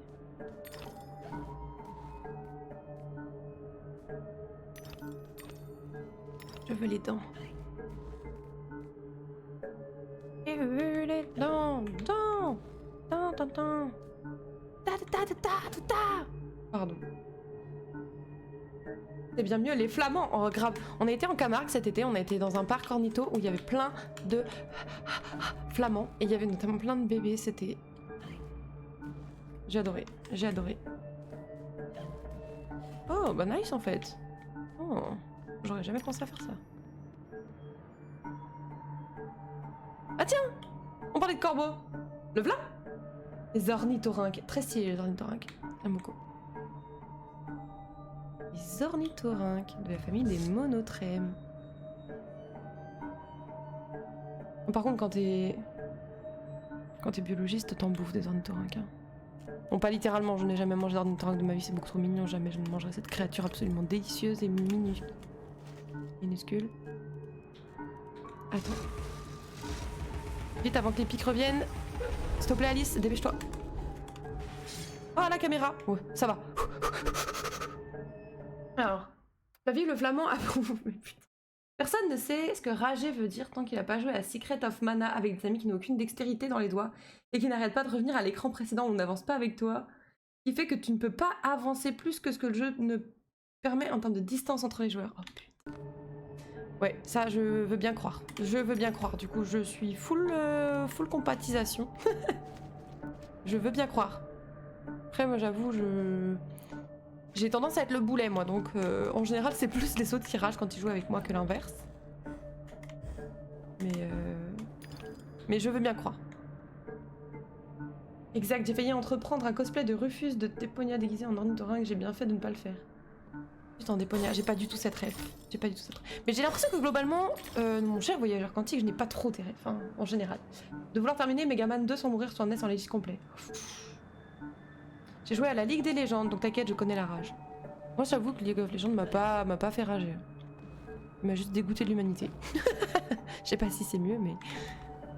Je veux les dents. Je veux les dents. Pardon. C'est bien mieux, les flamands. Oh, grave. On a été en Camargue cet été, on a été dans un parc ornitho où il y avait plein de flamands. Et il y avait notamment plein de bébés, c'était... J'ai adoré. Oh, bah nice en fait. Oh, j'aurais jamais pensé à faire ça. Ah tiens, on parlait de corbeaux. Le v'là. Les ornithorynques. Très stylés les ornithorynques. J'aime beaucoup. Les ornithorynques de la famille des monotrèmes. Par contre, quand t'es biologiste, t'en bouffes des ornithorynques. Hein. Bon, pas littéralement, je n'ai jamais mangé d'ornithorynque de ma vie, c'est beaucoup trop mignon, jamais je ne mangerai cette créature absolument délicieuse et minuscule. Attends. Vite avant que les pics reviennent. S'il te plaît Alice, dépêche-toi. Oh la caméra. Ouais, ça va. Alors, t'as vu le flamand approuve. Personne ne sait ce que rager veut dire tant qu'il n'a pas joué à Secret of Mana avec des amis qui n'ont aucune dextérité dans les doigts et qui n'arrêtent pas de revenir à l'écran précédent où on n'avance pas avec toi, ce qui fait que tu ne peux pas avancer plus que ce que le jeu ne permet en termes de distance entre les joueurs. Oh putain. Ouais, ça je veux bien croire. Du coup, je suis full compatisation. Je veux bien croire. Après, moi j'avoue, j'ai tendance à être le boulet, moi, donc en général, c'est plus les autres qui ragent quand ils jouent avec moi que l'inverse. Mais je veux bien croire. Exact, j'ai failli entreprendre un cosplay de Rufus de Déponia déguisé en ornithorynque, j'ai bien fait de ne pas le faire. Putain, Déponia, j'ai pas du tout cette rêve. Mais j'ai l'impression que globalement, mon cher voyageur quantique, je n'ai pas trop tes rêves, enfin, en général. De vouloir terminer Megaman 2 sans mourir sur NES en légis complet. J'ai joué à la Ligue des légendes, donc t'inquiète, je connais la rage. Moi j'avoue que League of Legends m'a pas fait rager. Il m'a juste dégoûté de l'humanité. Je sais pas si c'est mieux, mais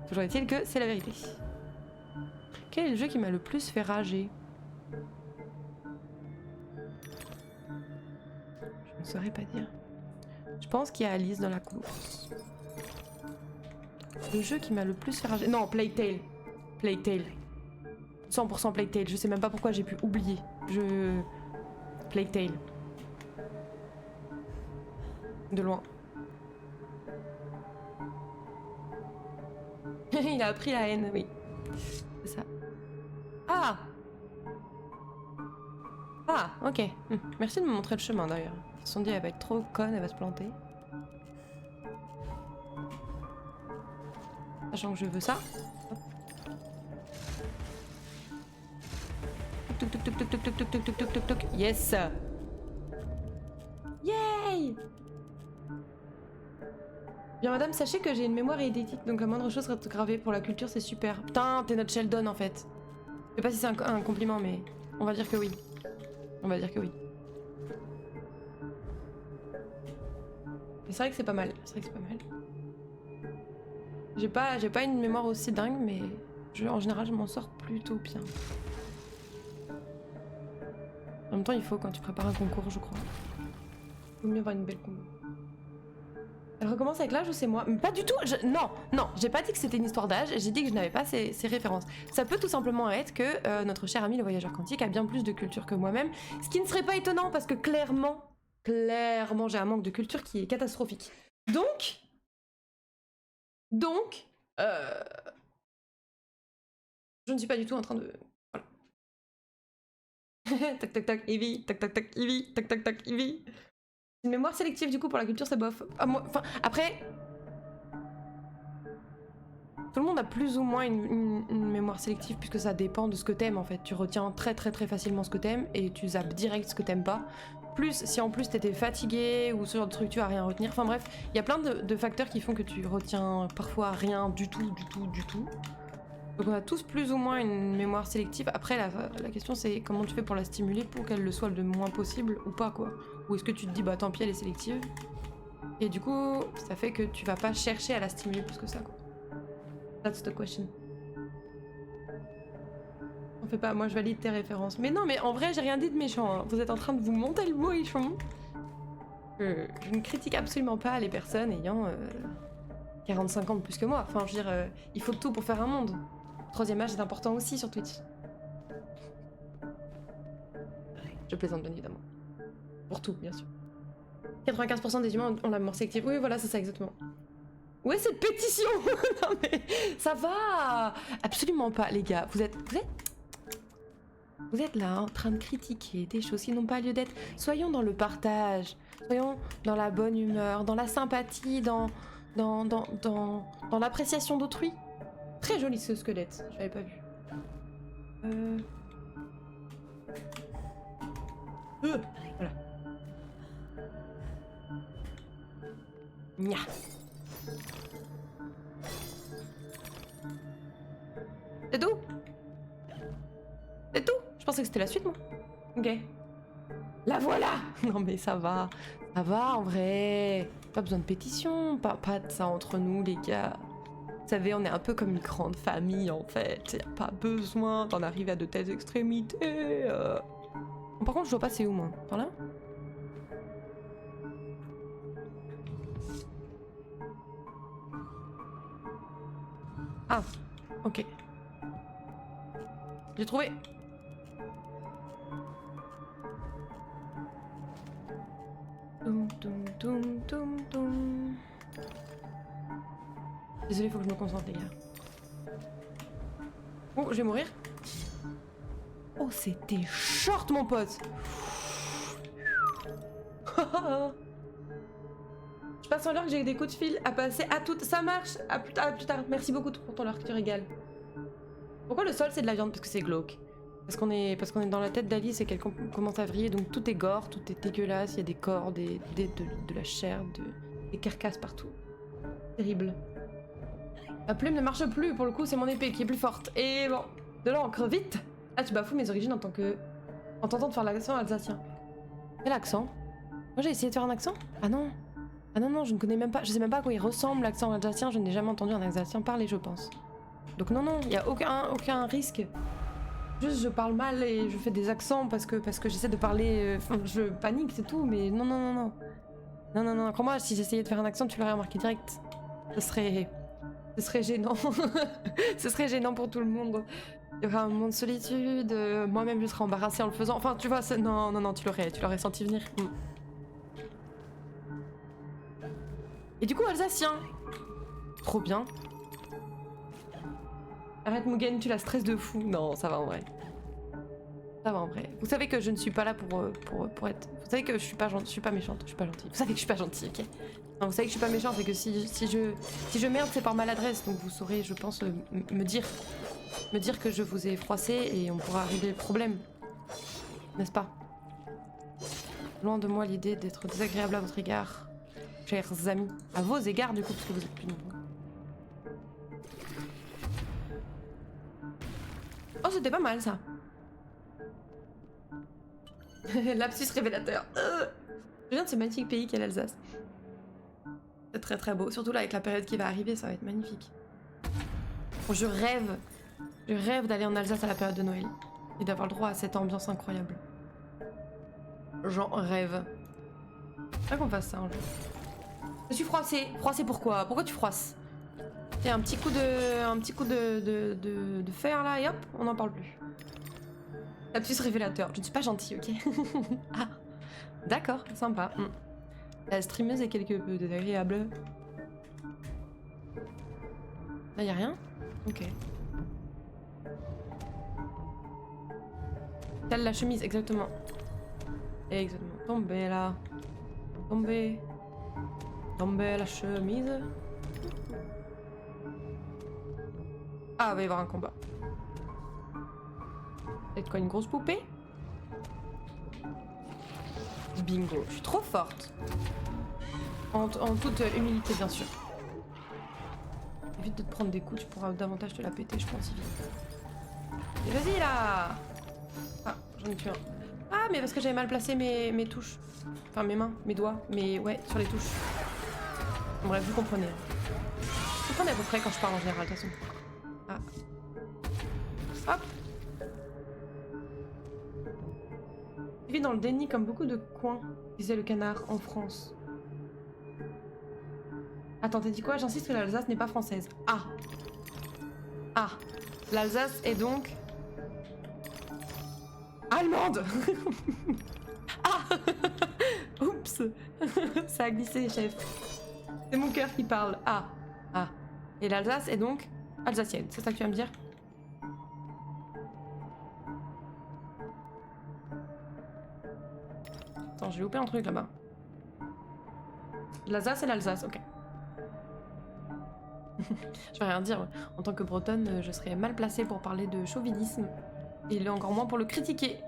toujours est-il que c'est la vérité. Quel est le jeu qui m'a le plus fait rager? Je ne saurais pas dire. Je pense qu'il y a Alice dans la course. Le jeu qui m'a le plus fait rager... Non, Plague Tale. Plague Tale. 100% Plague Tale. Je sais même pas pourquoi j'ai pu oublier. Plague Tale. De loin. Il a appris la haine, oui. C'est ça. Ah! Ah, ok. Merci de me montrer le chemin d'ailleurs. Ils se sont dit, elle va être trop conne, elle va se planter. Sachant que je veux ça. Toc toc toc toc toc toc toc toc toc toc toc toc. Yes! Yay! Bien madame, sachez que j'ai une mémoire eidetique, donc la moindre chose reste gravée pour la culture, c'est super. Putain, t'es notre Sheldon en fait. Je sais pas si c'est un compliment, mais on va dire que oui. On va dire que oui. Mais c'est vrai que c'est pas mal. C'est vrai que c'est pas mal. J'ai pas une mémoire aussi dingue, mais en général, je m'en sors plutôt bien. En même temps, il faut quand tu prépares un concours, je crois. Il vaut mieux avoir une belle combo. Elle recommence avec l'âge ou c'est moi? Mais pas du tout. Non, j'ai pas dit que c'était une histoire d'âge. J'ai dit que je n'avais pas ces références. Ça peut tout simplement être que notre cher ami le voyageur quantique a bien plus de culture que moi-même, ce qui ne serait pas étonnant parce que clairement, j'ai un manque de culture qui est catastrophique. Donc, je ne suis pas du tout en train de... Voilà. Tac tac tac, Evie, tac tac tac, Evie, tac tac tac, Evie. Une mémoire sélective du coup pour la culture, c'est bof. Ah, moi, enfin, après... Tout le monde a plus ou moins une mémoire sélective puisque ça dépend de ce que t'aimes en fait. Tu retiens très facilement ce que t'aimes et tu zappes direct ce que t'aimes pas. Plus si en plus t'étais fatigué ou ce genre de truc tu vas rien retenir. Enfin bref, il y a plein de facteurs qui font que tu retiens parfois rien du tout. Donc on a tous plus ou moins une mémoire sélective. Après la question c'est comment tu fais pour la stimuler pour qu'elle le soit le moins possible ou pas quoi. Ou est-ce que tu te dis bah tant pis elle est sélective. Et du coup ça fait que tu vas pas chercher à la stimuler plus que ça quoi. That's the question. On fait pas, moi je valide tes références. Mais non mais en vrai j'ai rien dit de méchant, hein. Vous êtes en train de vous monter le bourrichon. Je ne critique absolument pas les personnes ayant 45 ans de plus que moi. Enfin je veux dire, il faut tout pour faire un monde. Troisième âge est important aussi sur Twitch. Je plaisante bien évidemment. Pour tout bien sûr. 95% des humains ont la mémoire sélective. Oui voilà c'est ça exactement. Où est cette pétition? Non mais ça va. Absolument pas les gars. Vous êtes là en train de critiquer des choses qui n'ont pas lieu d'être. Soyons dans le partage. Soyons dans la bonne humeur, dans la sympathie, dans l'appréciation d'autrui. Très joli ce squelette, j'avais pas vu. Voilà. Nya. C'est tout? C'est tout? Je pensais que c'était la suite, moi. Ok. La voilà! Non mais ça va en vrai. Pas besoin de pétition, pas de ça entre nous les gars. Vous savez, on est un peu comme une grande famille en fait. Y a pas besoin d'en arriver à de telles extrémités. Bon, par contre, je vois pas c'est où moi. Par là? Ah, ok. J'ai trouvé. Désolé, faut que je me concentre les gars. Oh, je vais mourir. Oh, c'était short mon pote. Je passe en l'heure que j'ai des coups de fil à passer à toutes. Ça marche. À plus tard. Merci beaucoup pour ton heure que tu régales. Pourquoi le sol c'est de la viande? Parce que c'est glauque. Parce qu'on est dans la tête d'Alice et qu'elle commence à vriller, donc tout est gore, tout est dégueulasse, il y a des corps, de la chair, des carcasses partout. Terrible. La plume ne marche plus, pour le coup c'est mon épée qui est plus forte. Et bon, de l'encre, vite! Ah tu bafoues mes origines en tentant de faire l'accent alsacien. Quel accent? Moi j'ai essayé de faire un accent? Ah non. Ah non, non, je ne connais même pas, je sais même pas à quoi il ressemble l'accent alsacien, je n'ai jamais entendu un alsacien parler, je pense. Donc non, non, il n'y a aucun risque. Juste, je parle mal et je fais des accents parce que j'essaie de parler... je panique, c'est tout, mais non, non, non, non. Non, non, non, crois-moi, si j'essayais de faire un accent, tu l'aurais remarqué direct. Ce serait gênant. Ce serait gênant pour tout le monde. Il y aura un moment de solitude, moi-même je serais embarrassée en le faisant. Enfin, tu vois, non, non, non, tu l'aurais senti venir. Et du coup, alsacien. Trop bien. Arrête Mugen, tu la stresses de fou. Non, ça va en vrai. Ça va en vrai. Vous savez que je ne suis pas là pour être... Vous savez que je suis pas méchante, je suis pas gentille. Vous savez que je suis pas gentille, ok? Non, vous savez que je suis pas méchante et que si je merde, c'est par maladresse. Donc vous saurez, je pense, me dire que je vous ai froissé et on pourra régler le problème. N'est-ce pas? Loin de moi l'idée d'être désagréable à votre égard, chers amis. À vos égards, du coup, parce que vous êtes plus nombreux. Oh, c'était pas mal, ça. Lapsus révélateur. Je viens de ce magnifique pays qu'est l'Alsace. C'est très très beau, surtout là avec la période qui va arriver, ça va être magnifique. Oh, je rêve d'aller en Alsace à la période de Noël et d'avoir le droit à cette ambiance incroyable. J'en rêve. Faudrait qu'on fasse ça un jour. Je suis froissée. Froissée pourquoi? Pourquoi tu froisses? Tiens, un petit coup de fer là et hop, on n'en parle plus. Lapsus révélateur. Je ne suis pas gentille, ok? Ah, d'accord, sympa. La streameuse est quelque peu désagréable. Là, y a rien? Ok. Telle la chemise, exactement. Exactement. Tombez là. Tombez. Tombez la chemise. Ah, il va y avoir un combat. C'est quoi, une grosse poupée? Bingo, je suis trop forte. En toute humilité, bien sûr. Évite de te prendre des coups, tu pourras davantage te la péter, je pense. Et vas-y là! Ah, j'en ai tué un. Ah, mais parce que j'avais mal placé mes touches. Enfin, mes mains, mes doigts, mais ouais, sur les touches. Bref, vous comprenez. Vous comprenez à peu près quand je parle en général, de toute façon. Ah. Hop! Je vis dans le déni comme beaucoup de coins, disait le canard en France. Attends, t'as dit quoi? J'insiste que l'Alsace n'est pas française. Ah! Ah! L'Alsace est donc... allemande. Ah. Oups. Ça a glissé, chef. C'est mon cœur qui parle. Ah. Ah. Et l'Alsace est donc alsacienne. C'est ça que tu vas me dire? Attends, j'ai loupé un truc là-bas. L'Alsace et l'Alsace, ok. Je vais rien dire. En tant que bretonne, je serais mal placée pour parler de chauvinisme. Et il est encore moins pour le critiquer.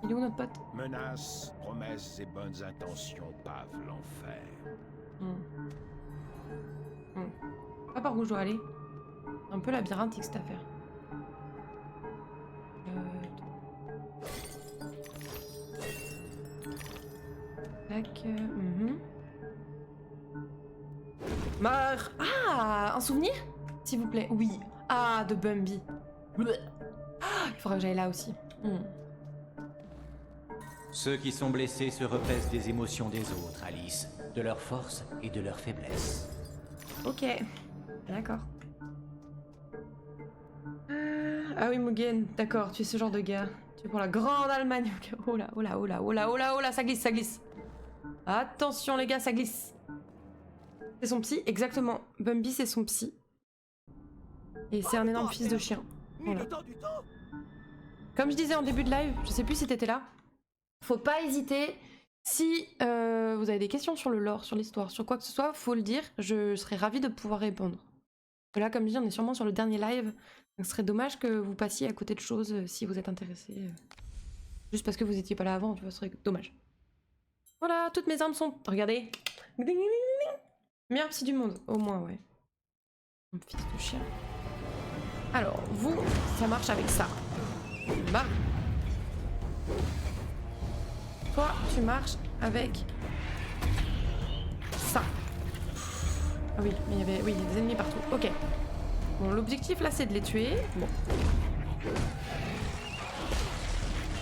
Il est où notre pote? Menaces, promesses et bonnes intentions pavent l'enfer. Pas par où je dois aller. Un peu labyrinthique cette affaire. Tac. Meurs. Ah, un souvenir? S'il vous plaît. Oui. Ah, de Bumby. Ah, il faudra que j'aille là aussi. Ceux qui sont blessés se repaissent des émotions des autres, Alice. De leurs forces et de leurs faiblesses. Ok. D'accord. Ah oui, Mugen. D'accord, tu es ce genre de gars. Tu es pour la grande Allemagne. Oh là, oh là, oh là, oh là, oh là, oh là, ça glisse, ça glisse. Attention les gars, ça glisse. C'est son psy, exactement. Bumby, c'est son psy. Et c'est un énorme fils de chien. Voilà. Comme je disais en début de live, je sais plus si t'étais là. Faut pas hésiter. Si vous avez des questions sur le lore, sur l'histoire, sur quoi que ce soit, faut le dire. Je serais ravie de pouvoir répondre. Là, comme je dis, on est sûrement sur le dernier live. Donc ce serait dommage que vous passiez à côté de choses si vous êtes intéressé. Juste parce que vous étiez pas là avant, tu vois, ce serait dommage. Voilà, toutes mes armes sont... Regardez. Meilleur psy du monde, au moins, ouais. Un fils de chien. Alors, vous, ça marche avec ça. Bah. Toi, tu marches avec ça. Ah oui, mais il y avait des ennemis partout. Ok. Bon, l'objectif là, c'est de les tuer. Bon.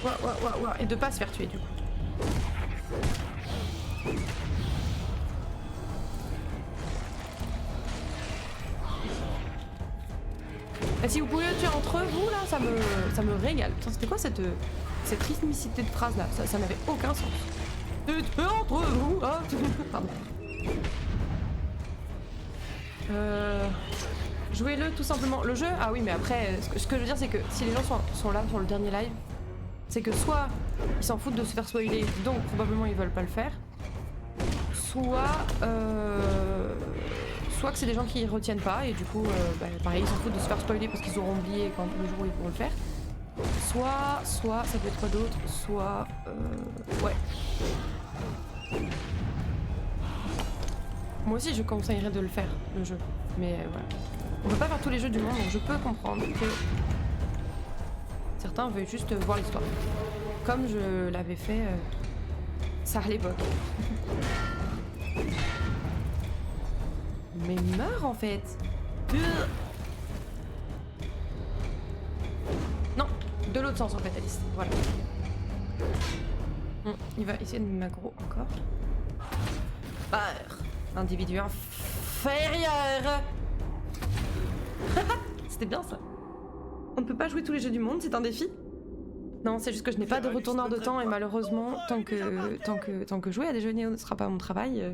Ouah. Et de pas se faire tuer du coup. Et si vous pouvez le tuer entre vous là, ça me régale. Putain, c'était quoi cette rythmicité de phrase là? Ça n'avait aucun sens. Tuer entre vous, hein. Pardon. Jouez-le tout simplement. Le jeu, ah oui, mais après, ce que je veux dire, c'est que si les gens sont là sur le dernier live, c'est que soit ils s'en foutent de se faire spoiler, donc probablement ils veulent pas le faire, soit que c'est des gens qui retiennent pas et du coup, pareil, ils s'en foutent de se faire spoiler parce qu'ils auront oublié quand le jour où ils pourront le faire. Soit, ça peut être quoi d'autre, soit, ouais. Moi aussi, je conseillerais de le faire, le jeu, mais voilà. On peut pas faire tous les jeux du monde, donc je peux comprendre que certains veulent juste voir l'histoire. Comme je l'avais fait ça à l'époque. Mais meurs en fait. Non, de l'autre sens en fait, Alice. Voilà. Il va essayer de m'aggro encore. Meurs. Individu inférieur. C'était bien ça. On ne peut pas jouer tous les jeux du monde, c'est un défi. Non, c'est juste que je n'ai pas de retourneur de temps et malheureusement, tant que jouer à des jeux vidéo ne sera pas mon travail,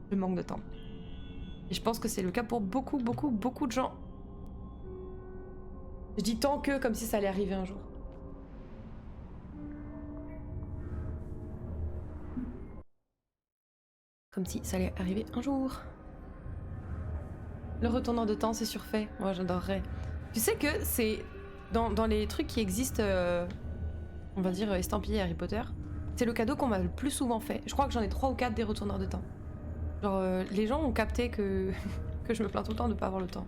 je manque de temps. Et je pense que c'est le cas pour beaucoup de gens. Je dis tant que comme si ça allait arriver un jour. Comme si ça allait arriver un jour. Le retourneur de temps, c'est surfait. Moi, j'adorerais. Tu sais que c'est dans les trucs qui existent, on va dire estampillés Harry Potter, c'est le cadeau qu'on m'a le plus souvent fait. Je crois que j'en ai 3 ou 4 des retourneurs de temps. Genre, les gens ont capté que je me plains tout le temps de pas avoir le temps.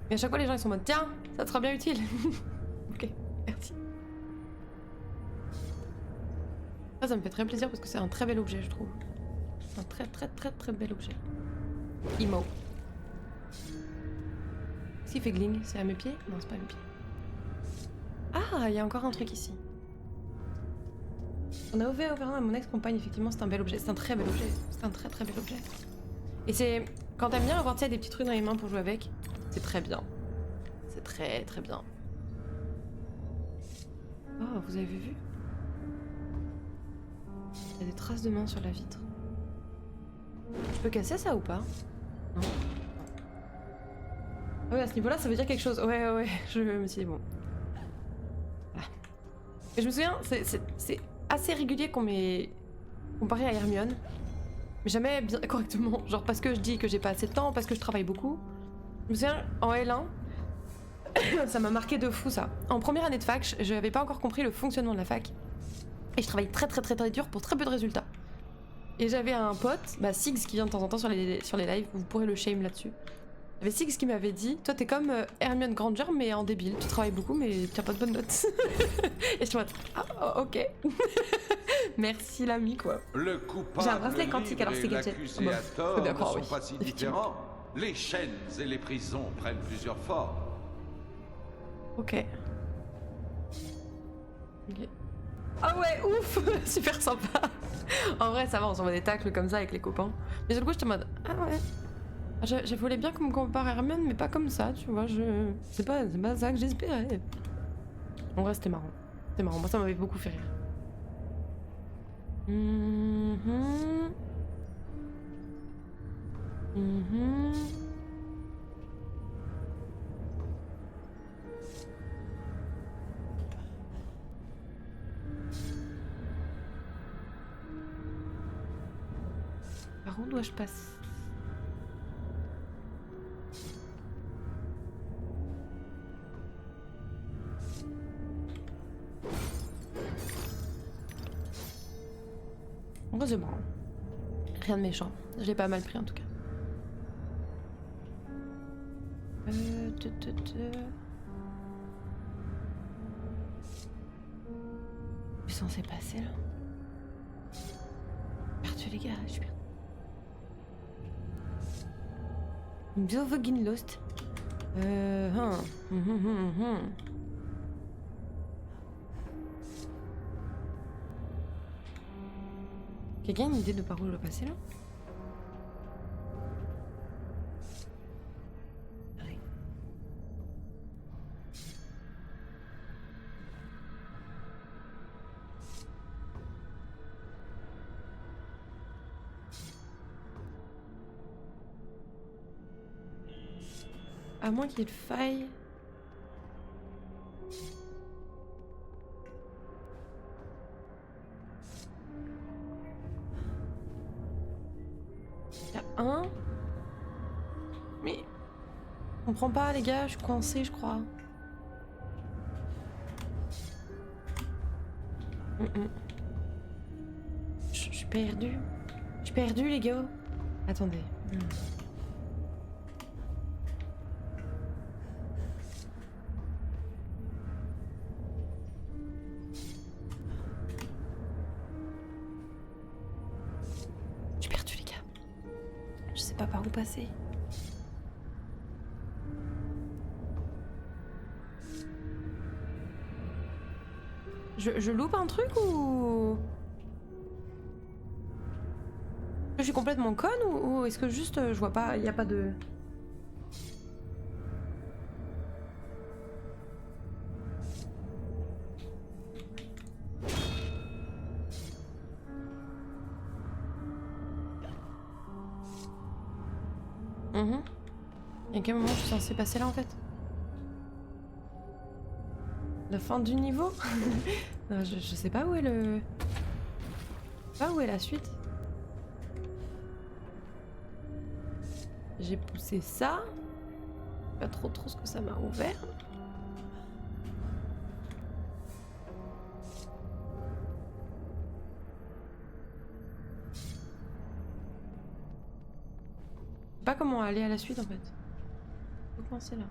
Mais à chaque fois, les gens ils sont en mode tiens, ça te sera bien utile. Ok, merci. Ça me fait très plaisir parce que c'est un très bel objet, je trouve. C'est un très bel objet. Imo. S'il fait gling, c'est à mes pieds? Non, c'est pas à mes pieds. Ah, il y a encore un truc ici. On a ouvert à mon ex-compagne, effectivement, c'est un bel objet. C'est un très bel objet. C'est un très bel objet. Et c'est... Quand t'aimes bien avoir, tu sais, des petits trucs dans les mains pour jouer avec, c'est très bien. C'est très bien. Oh, vous avez vu? Il y a des traces de main sur la vitre. Je peux casser ça ou pas? Non. Ah oui, à ce niveau-là, ça veut dire quelque chose. Ouais, je me suis dit bon. Ah. Et je me souviens, c'est assez régulier qu'on m'ait comparé à Hermione. Mais jamais bien correctement. Genre parce que je dis que j'ai pas assez de temps, parce que je travaille beaucoup. Je me souviens, en L1, ça m'a marqué de fou ça. En première année de fac, je n'avais pas encore compris le fonctionnement de la fac. Et je travaillais très dur pour très peu de résultats. Et j'avais un pote, Six, qui vient de temps en temps sur les lives, vous pourrez le shame là-dessus. Il y avait Six qui m'avait dit, toi t'es comme Hermione Granger mais en débile, tu travailles beaucoup mais tu n'as pas de bonnes notes. Et je me dis, ah ok. Merci l'ami quoi. Le coupable, j'ai un bracelet quantique alors c'est gadget. l'accusé à tort ne sont pas si différents. Les chaînes et les prisons prennent plusieurs formes. Ok. Ah ouais, ouf. Super sympa. En vrai, ça va, on s'envoie des tacles comme ça avec les copains. Mais du coup, j'étais en mode, ah ouais. Je voulais bien qu'on me compare à Hermione, mais pas comme ça, tu vois. C'est pas ça que j'espérais. En vrai, c'était marrant. C'était marrant. Moi, ça m'avait beaucoup fait rire. Par où dois-je passer? En vrai, c'est marrant. Rien de méchant. Je l'ai pas mal pris en tout cas. censé passer là? Perdu les gars, je suis perdu. I'm so fucking lost. Quelqu'un a une idée de par où je dois passer là? À moins qu'il faille. Il y a un. Mais. Je comprends pas, les gars, je suis coincée, je crois. Je suis perdue. Je suis perdue, les gars. Attendez. Pas par où passer. Je loupe un truc ou... Je suis complètement conne ou est-ce que juste je vois pas, il y a pas de... À quel moment je suis censée passer là en fait? La fin du niveau? Non, je sais pas où est le... Je sais pas où est la suite. J'ai poussé ça. Pas trop ce que ça m'a ouvert. Je sais pas comment aller à la suite en fait. Faut commencer là.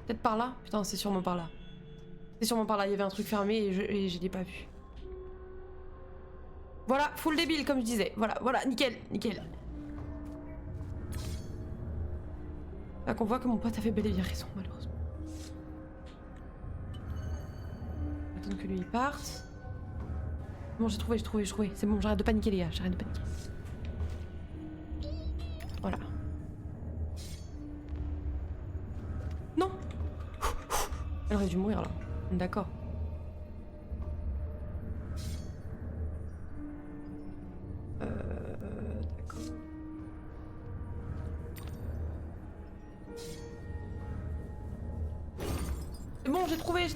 Peut-être par là? Putain, c'est sûrement par là. C'est sûrement par là, il y avait un truc fermé et je l'ai pas vu. Voilà, full débile comme je disais. Voilà, nickel. Là qu'on voit que mon pote avait bel et bien raison, malheureusement. Attendre que lui il parte. Bon, j'ai trouvé. C'est bon, j'arrête de paniquer les gars, j'arrête de paniquer. Voilà. Non. Elle aurait dû mourir là. D'accord. D'accord. C'est bon, j'ai trouvé.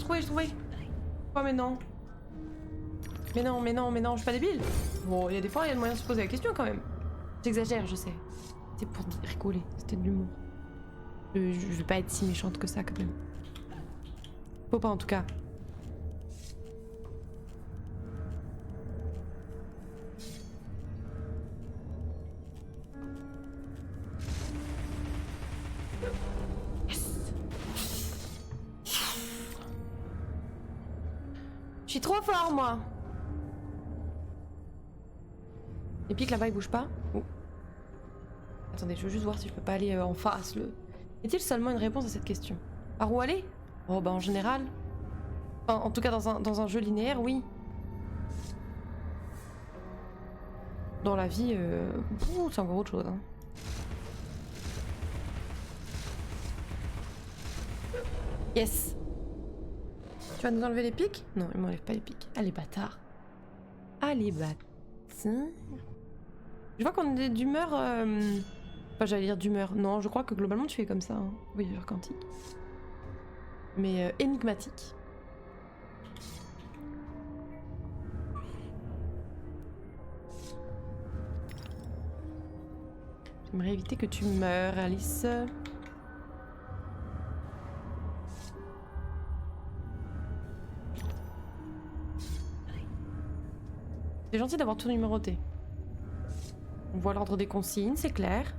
Oh mais non. Mais non, je suis pas débile. Bon, il y a des fois, il y a le moyen de se poser la question quand même. J'exagère, je sais. C'est pour rigoler, c'était de l'humour. Je vais pas être si méchante que ça quand même. Faut pas en tout cas. Yes. Je suis trop fort moi. Les pics là-bas ils bougent pas. Oh. Attendez, je veux juste voir si je peux pas aller en face. Y a-t-il seulement une réponse à cette question? Par où aller? Oh bah en général. Enfin, en tout cas dans un jeu linéaire, oui. Dans la vie, c'est encore autre chose. Hein. Yes. Tu vas nous enlever les pics? Non, il m'enlève pas les pics. Ah les bâtards. Ah les bâtards. Je vois qu'on est d'humeur... Enfin, j'allais dire d'humeur. Non, je crois que globalement tu es comme ça. Hein. Voyageur quantique. Mais énigmatique. J'aimerais éviter que tu meures, Alice. C'est gentil d'avoir tout numéroté. On voit l'ordre des consignes, c'est clair.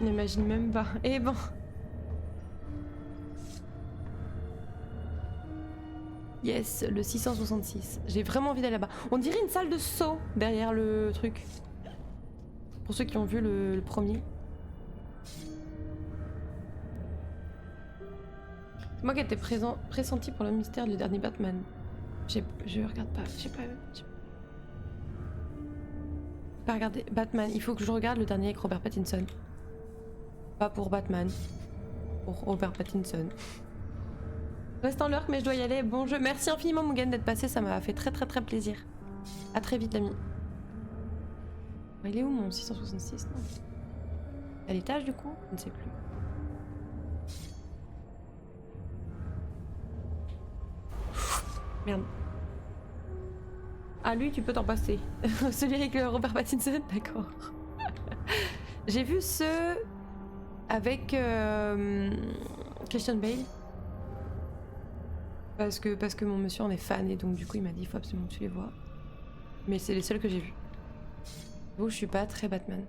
N'imagine même pas. Eh ben. Yes, le 666. J'ai vraiment envie d'aller là-bas. On dirait une salle de saut derrière le truc. Pour ceux qui ont vu le premier. C'est moi qui étais pressenti pour le mystère du dernier Batman. Je regarde pas. J'ai pas regardé. Batman, il faut que je regarde le dernier avec Robert Pattinson. Pas pour Batman. Pour Robert Pattinson. Reste en lurk mais je dois y aller. Bon jeu. Merci infiniment Mugen d'être passé, ça m'a fait très plaisir. À très vite l'ami. Il est où mon 666 non. À l'étage du coup? Je ne sais plus. Merde. Ah lui tu peux t'en passer. Celui avec le Robert Pattinson, d'accord. J'ai vu ceux avec Christian Bale. Parce que mon monsieur en est fan et donc du coup il m'a dit il faut absolument que tu les vois. Mais c'est les seuls que j'ai vus. Bon, je suis pas très Batman.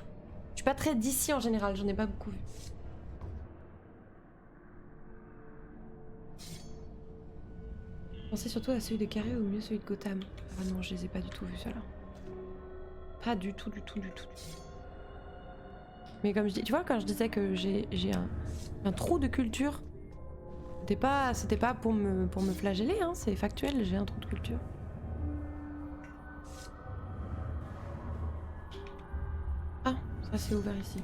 Je suis pas très DC en général, j'en ai pas beaucoup vu. Pensez surtout à celui de Carré ou mieux celui de Gotham. Ah non, je les ai pas du tout vus ceux-là. Pas du tout. Mais comme je dis, tu vois quand je disais que j'ai un trou de culture, c'était pas pour me flageller, hein, c'est factuel, j'ai un trou de culture. Ah, ça c'est ouvert ici.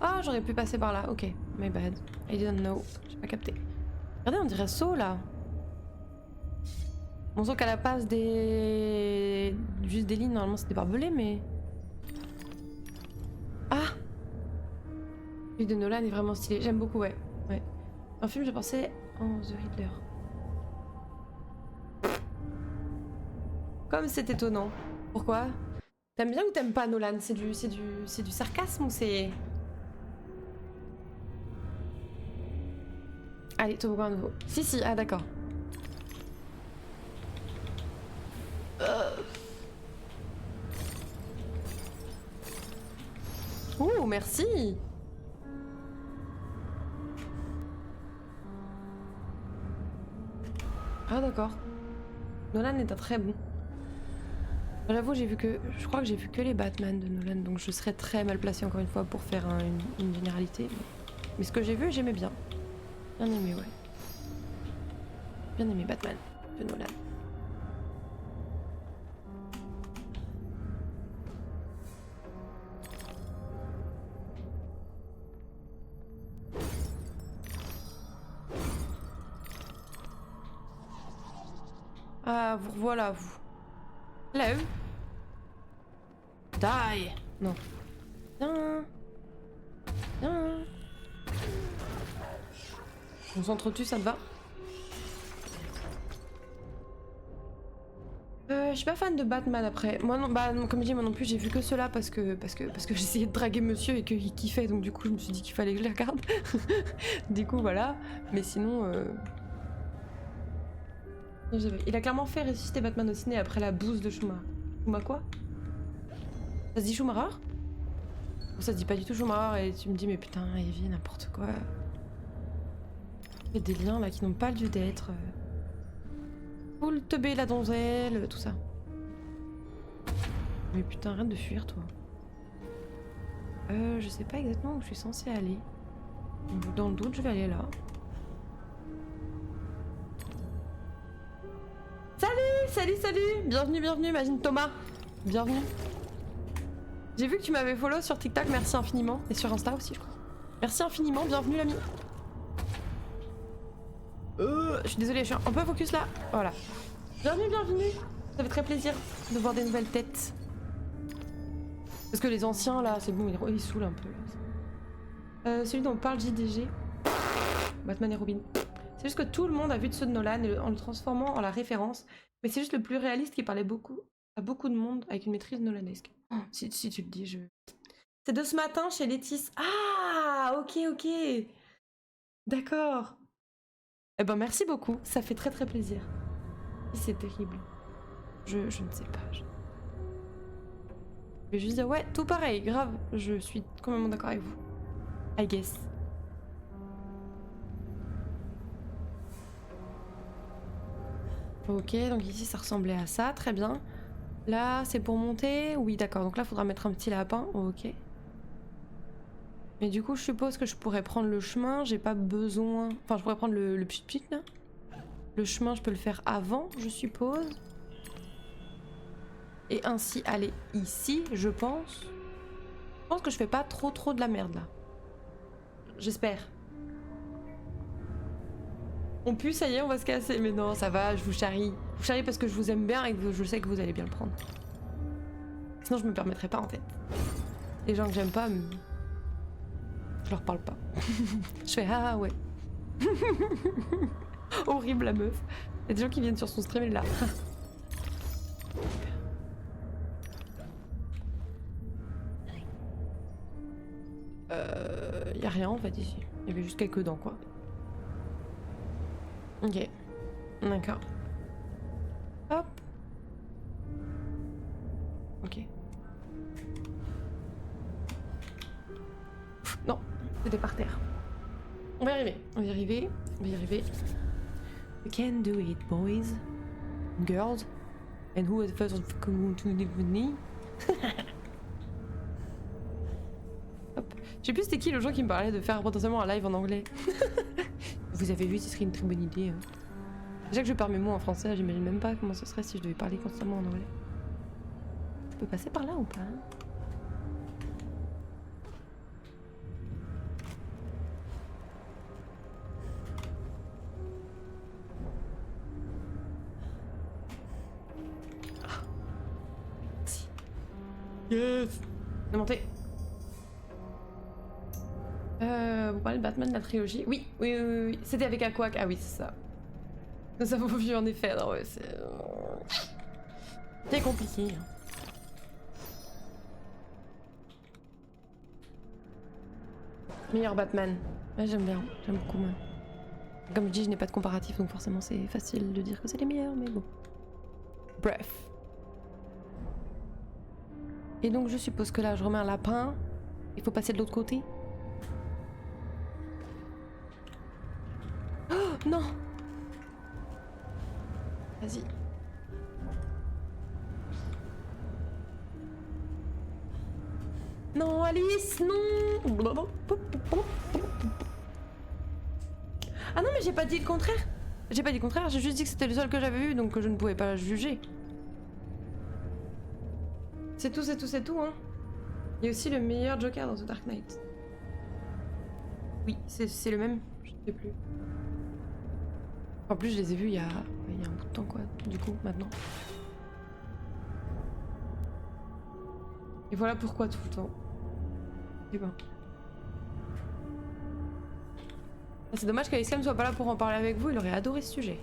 Ah, j'aurais pu passer par là, ok, my bad. I didn't know, j'ai pas capté. Regardez, on dirait saut là. On sent qu'à la place juste des lignes, normalement c'est des barbelés, mais... Ah! Celui de Nolan est vraiment stylé, j'aime beaucoup, ouais. Un film, je pensais en The Riddler. Comme c'est étonnant. Pourquoi? T'aimes bien ou t'aimes pas Nolan? C'est du sarcasme ou c'est... Allez, toboggan à nouveau. Si, ah d'accord. Oh, merci. Ah d'accord. Nolan est un très bon. J'avoue, je crois que j'ai vu que les Batman de Nolan, donc je serais très mal placée encore une fois pour faire une généralité. Mais ce que j'ai vu, j'aimais bien. Bien aimé, ouais. Bien aimé Batman de Nolan. Ah, vous revoilà, vous. Hello. Die. Non. Viens. On s'entretue, ça te va? Je suis pas fan de Batman après. Moi non, comme je dis, moi non plus, j'ai vu que ceux-là parce que j'essayais de draguer monsieur et qu'il kiffait, donc du coup je me suis dit qu'il fallait que je les regarde. Du coup voilà. Mais sinon. Il a clairement fait ressusciter Batman au ciné après la bouse de Schumacher. Schumacher quoi? Ça se dit Schumacher? Ou ça se dit pas du tout Schumacher et tu me dis mais putain Evie n'importe quoi. Il y a des liens là qui n'ont pas lieu d'être. Full teubé la donzelle, tout ça. Mais putain arrête de fuir toi. Je sais pas exactement où je suis censée aller. Dans le doute je vais aller là. Salut. Bienvenue, Imagine Thomas. Bienvenue. J'ai vu que tu m'avais follow sur TikTok, merci infiniment. Et sur Insta aussi, je crois. Merci infiniment, bienvenue l'ami. Je suis désolée, je suis un peu focus là. Voilà. Bienvenue. Ça fait très plaisir de voir des nouvelles têtes. Parce que les anciens là, c'est bon, ils saoulent un peu. Celui dont on parle JDG. Batman et Robin. C'est juste que tout le monde a vu de ceux de Nolan en le transformant en la référence. Mais c'est juste le plus réaliste qui parlait à beaucoup de monde avec une maîtrise nolanesque. Oh, si tu le dis, C'est de ce matin chez Létis. Ah, ok. D'accord. Eh ben merci beaucoup, ça fait très plaisir. C'est terrible. Je ne sais pas. Je vais juste dire ouais, tout pareil, grave. Je suis complètement d'accord avec vous. I guess. Ok, donc ici ça ressemblait à ça, très bien. Là, c'est pour monter. Oui, d'accord, donc là, il faudra mettre un petit lapin. Ok. Mais du coup, je suppose que je pourrais prendre le chemin. J'ai pas besoin... Enfin, je pourrais prendre le pchit là. Le chemin, je peux le faire avant, je suppose. Et ainsi aller ici, je pense. Je pense que je fais pas trop de la merde, là. J'espère. On pue, ça y est, on va se casser. Mais non, ça va, je vous charrie. Je vous charrie parce que je vous aime bien et que je sais que vous allez bien le prendre. Sinon, je me permettrais pas, en fait. Les gens que j'aime pas, je leur parle pas. Je fais ah ouais. Horrible la meuf. Il y a des gens qui viennent sur son stream et là. Y a rien en fait ici. Il y avait juste quelques dents quoi. Ok. D'accord. Hop. Ok. Non, c'était par terre. On va y arriver, on va y arriver, on va y arriver. We can do it, boys. Girls. And who is the first one to live with me? Hop. Je sais plus c'était qui le jour qui me parlait de faire potentiellement un live en anglais. Vous avez vu, ce serait une très bonne idée. Déjà que je perds mes mots en français, j'imagine même pas comment ce serait si je devais parler constamment en anglais. Je peux passer par là ou pas? Yes. De monter. Vous parlez de Batman de la trilogie? Oui, oui. C'était avec Aquac. Ah oui, c'est ça. Nous avons vu en effet. Non, ouais, c'est compliqué. Meilleur Batman. Ouais, j'aime bien. J'aime beaucoup moins. Comme je dis, je n'ai pas de comparatif, donc forcément c'est facile de dire que c'est les meilleurs, mais bon. Bref. Et donc je suppose que là je remets un lapin. Il faut passer de l'autre côté. Oh non. Vas-y. Non Alice, non. Ah non mais j'ai pas dit le contraire. J'ai pas dit le contraire, j'ai juste dit que c'était le seul que j'avais vu, donc que je ne pouvais pas juger. C'est tout, c'est tout, c'est tout, hein. Il y a aussi le meilleur Joker dans The Dark Knight. Oui, c'est le même, je ne sais plus. En plus, je les ai vus il y a un bout de temps, quoi, du coup, maintenant. Et voilà pourquoi tout le temps. Et ben. C'est dommage qu'Alicem soit pas là pour en parler avec vous, il aurait adoré ce sujet.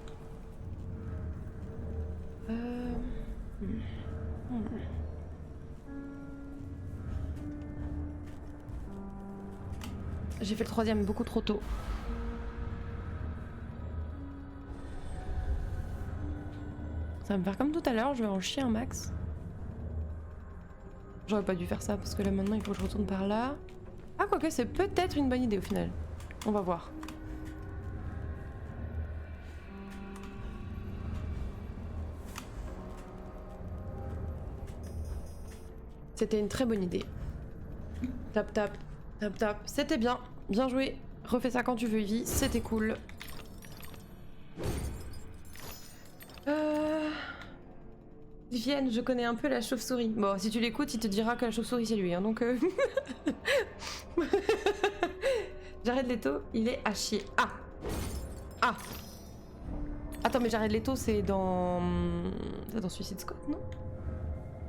J'ai fait le troisième beaucoup trop tôt. Ça va me faire comme tout à l'heure, je vais en chier un max. J'aurais pas dû faire ça parce que là maintenant il faut que je retourne par là. Ah quoique c'est peut-être une bonne idée au final. On va voir. C'était une très bonne idée. Tap tap, tap tap. C'était bien, bien joué. Refais ça quand tu veux, Ivy. C'était cool. Vivienne, je connais un peu la chauve-souris. Bon, si tu l'écoutes, il te dira que la chauve-souris c'est lui, hein, donc. Jared Leto, il est à chier. Ah. Ah. Attends, mais Jared Leto, c'est dans Suicide Squad, non?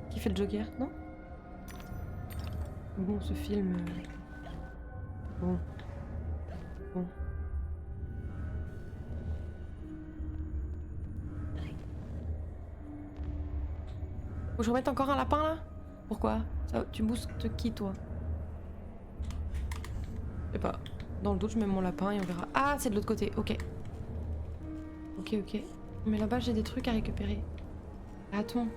Qui fait le Joker, non? Bon, ce film... Bon. Bon. Faut que je remette encore un lapin, là? Pourquoi? Ça, tu boostes qui, toi? Je sais pas. Dans le doute, je mets mon lapin et on verra. Ah, c'est de l'autre côté, ok. Ok, ok. Mais là-bas, j'ai des trucs à récupérer. Attends.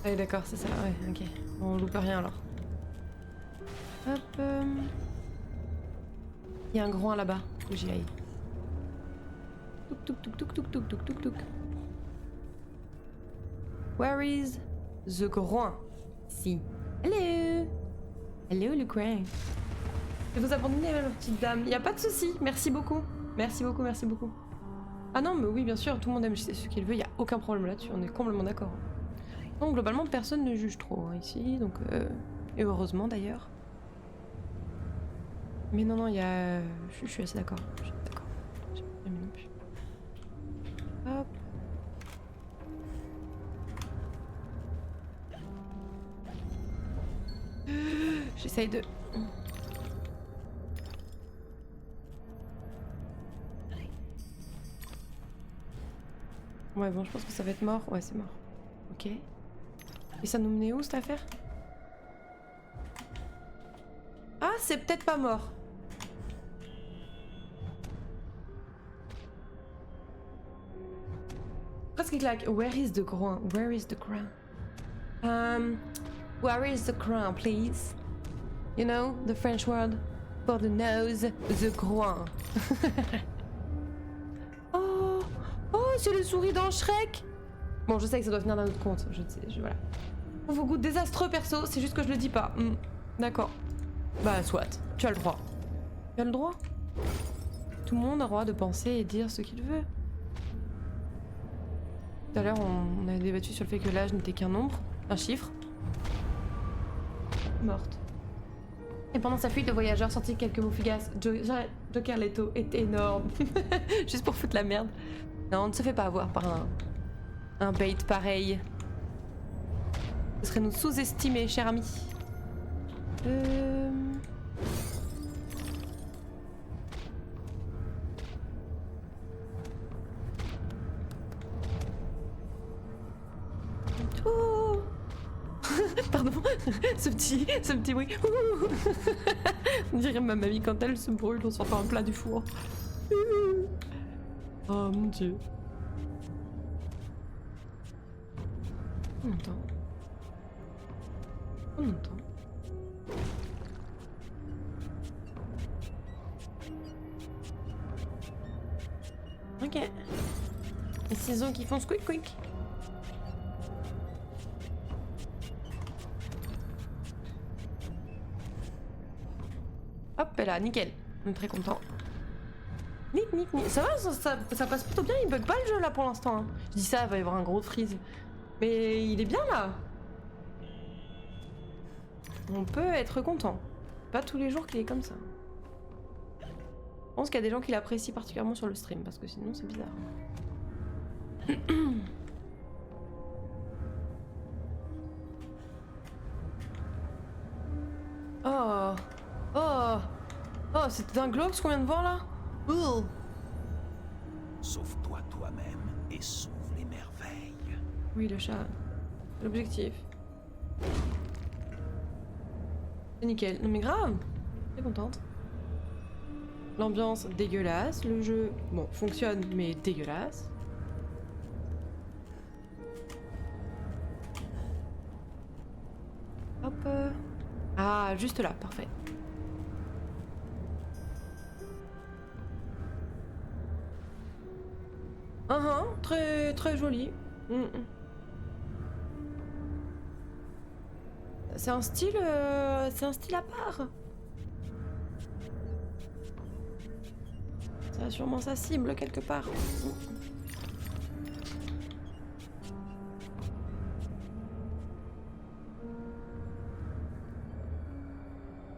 Ah oui, d'accord, c'est ça, ouais, ok. Bon, on loupe rien alors. Hop. Il y a un groin là-bas, faut que j'y aille. Touk touk touk touk touk touk touk touk. Where is the groin? Si. Hello. Hello le groin. Je vais vous abandonner ma petite dame. Y a pas de souci. Merci beaucoup. Merci beaucoup, merci beaucoup. Ah non, mais oui, bien sûr, tout le monde aime ce qu'il veut. Y a aucun problème là-dessus. On est complètement d'accord. Donc globalement, personne ne juge trop hein, ici. Donc et heureusement d'ailleurs. Mais non, non, il y a. Je suis assez d'accord. Je suis d'accord. J'ai pas aimé non plus. Hop. J'essaye de... Ouais, bon, je pense que ça va être mort. Ouais, c'est mort. Ok. Et ça nous menait où, cette affaire? Ah, c'est peut-être pas mort. Presque claque. Where is the groin? Where is the groin? Where is the groin, please? You know, the French word for the nose, the groin. Oh, oh, c'est le souris dans Shrek. Bon, je sais que ça doit venir d'un autre compte. Je sais, voilà. On vos goûts désastreux, perso. C'est juste que je le dis pas. D'accord. Bah, soit. Tu as le droit. Tu as le droit. Tout le monde a le droit de penser et dire ce qu'il veut. Tout à l'heure, on a débattu sur le fait que l'âge n'était qu'un nombre, un chiffre. Morte. Et pendant sa fuite, le voyageur sortit quelques mots fugaces. Joker Leto est énorme. Juste pour foutre la merde. Non, on ne se fait pas avoir par un bait pareil. Ce serait nous sous-estimer, cher ami. Oh. Pardon, ce petit bruit. On dirait ma mamie quand elle se brûle, on s'entend un plat du four. Oh mon dieu. On entend. On entend. Ok. Les ciseaux qui font squeak squeak. Hop là, nickel. On est très content. Nick. Ça va, ça passe plutôt bien, il bug pas le jeu là pour l'instant. Hein. Je dis ça, il va y avoir un gros freeze. Mais il est bien là. On peut être content. Pas tous les jours qu'il est comme ça. Je pense qu'il y a des gens qui l'apprécient particulièrement sur le stream, parce que sinon c'est bizarre. Oh, c'était un globe ce qu'on vient de voir là. Sauve-toi toi-même et sauve les merveilles. Oui, le chat. L'objectif. C'est nickel. Non mais grave. Très contente. L'ambiance dégueulasse. Le jeu, bon, fonctionne mais dégueulasse. Hop. Ah, juste là, parfait. Très très joli. C'est un style à part. Ça a sûrement sa cible quelque part.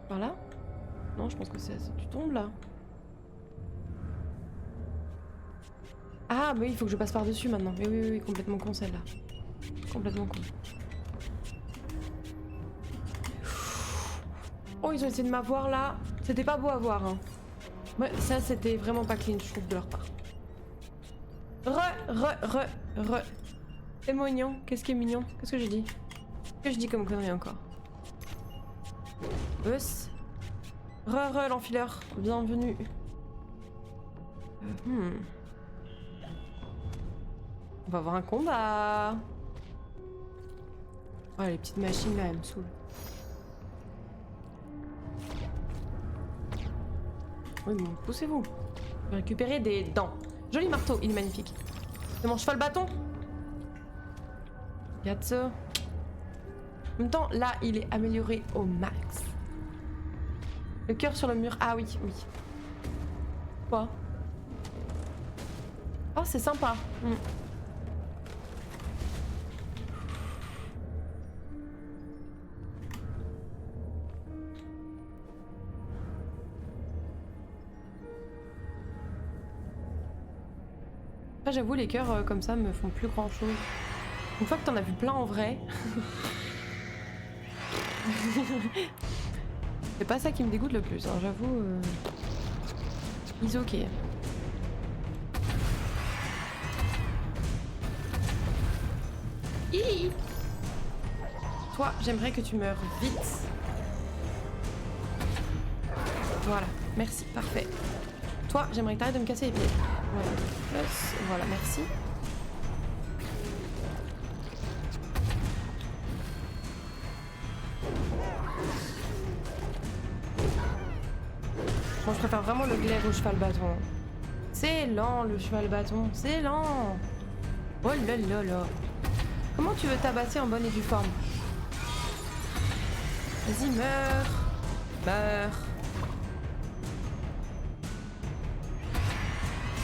Par là? Non, je pense que c'est tu tombes là. Ah, mais oui, il faut que je passe par-dessus maintenant. Mais oui, complètement con celle-là. Complètement con. Oh, ils ont essayé de m'avoir là. C'était pas beau à voir, hein. Ouais, ça, c'était vraiment pas clean, je trouve, de leur part. Re. C'est mignon. Qu'est-ce qui est mignon? Qu'est-ce que j'ai dit? Qu'est-ce que je dis comme connerie encore? Bus. Re, l'enfileur. Bienvenue. On va avoir un combat. Oh, les petites machines là, elles me saoulent. Oui, bon, poussez-vous. Je vais récupérer des dents. Joli marteau, il est magnifique. C'est mon cheval bâton. Regarde ça. En même temps, là, il est amélioré au max. Le cœur sur le mur. Ah oui, oui. Quoi? Oh, c'est sympa. Après, j'avoue, les cœurs comme ça me font plus grand chose. Une fois que t'en as vu plein en vrai. C'est pas ça qui me dégoûte le plus, hein, j'avoue. Is ok. Hi. Toi, j'aimerais que tu meurs vite. Voilà, merci, parfait. Toi, j'aimerais que t'arrêtes de me casser les pieds. Voilà, plus, voilà, merci. Bon, je préfère vraiment le glaive au cheval bâton. C'est lent, le cheval bâton, c'est lent. Oh là là là. Comment tu veux tabasser en bonne et due forme? Vas-y, meurs. Meurs.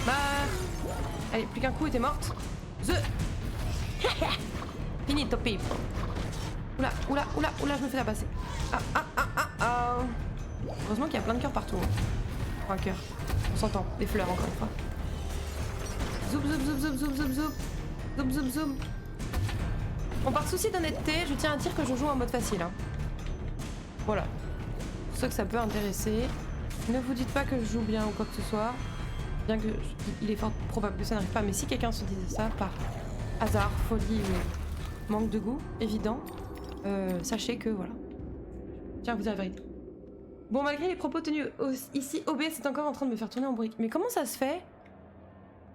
Meurs. Allez, plus qu'un coup et t'es morte. Fini, top pipe. Oula, oula, oula, oula, je me fais tabasser. Ah, ah, ah, ah, ah. Heureusement qu'il y a plein de cœurs partout. Enfin, un cœur. On s'entend. Des fleurs, encore une fois. Zoop, zoop, zoop, zoop, zoop, zoop, zoop. Zoop, zoop, zoop. Bon, par souci d'honnêteté, je tiens à dire que je joue en mode facile. Hein. Voilà. Pour ceux que ça peut intéresser. Ne vous dites pas que je joue bien ou quoi que ce soit. Bien que il est fort probable que ça n'arrive pas. Mais si quelqu'un se disait ça par hasard, folie ou manque de goût, évident, sachez que voilà. Tiens, vous avez la vérité. Bon, malgré les propos tenus ici, OBS est encore en train de me faire tourner en brique. Mais comment ça se fait?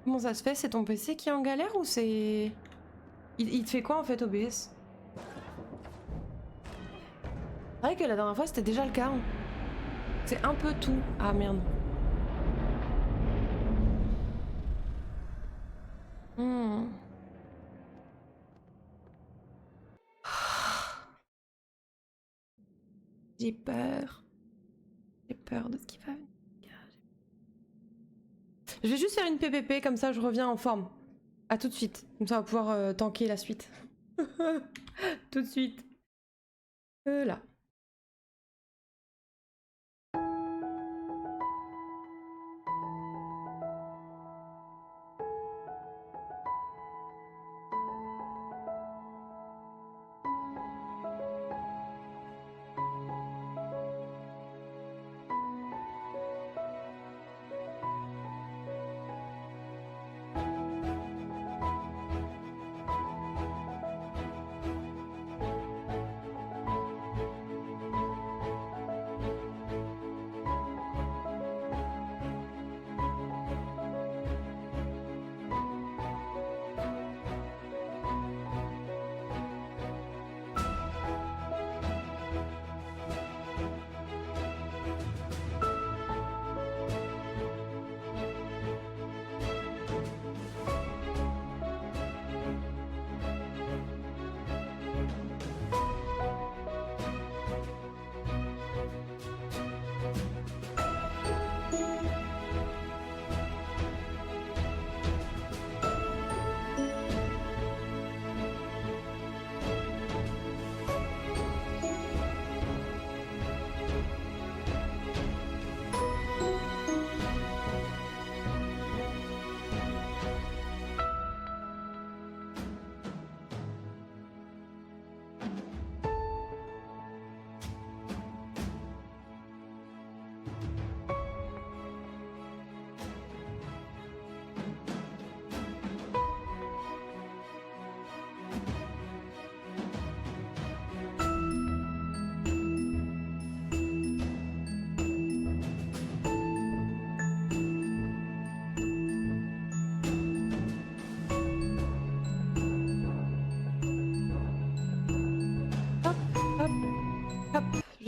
Comment ça se fait? C'est ton PC qui est en galère ou c'est... Il te fait quoi en fait, OBS? C'est vrai que la dernière fois c'était déjà le cas. Hein. C'est un peu tout. Ah merde. J'ai peur. J'ai peur de ce qui va venir. Je vais juste faire une PPP, comme ça je reviens en forme. À tout de suite. Comme ça on va pouvoir tanker la suite. Tout de suite. Là.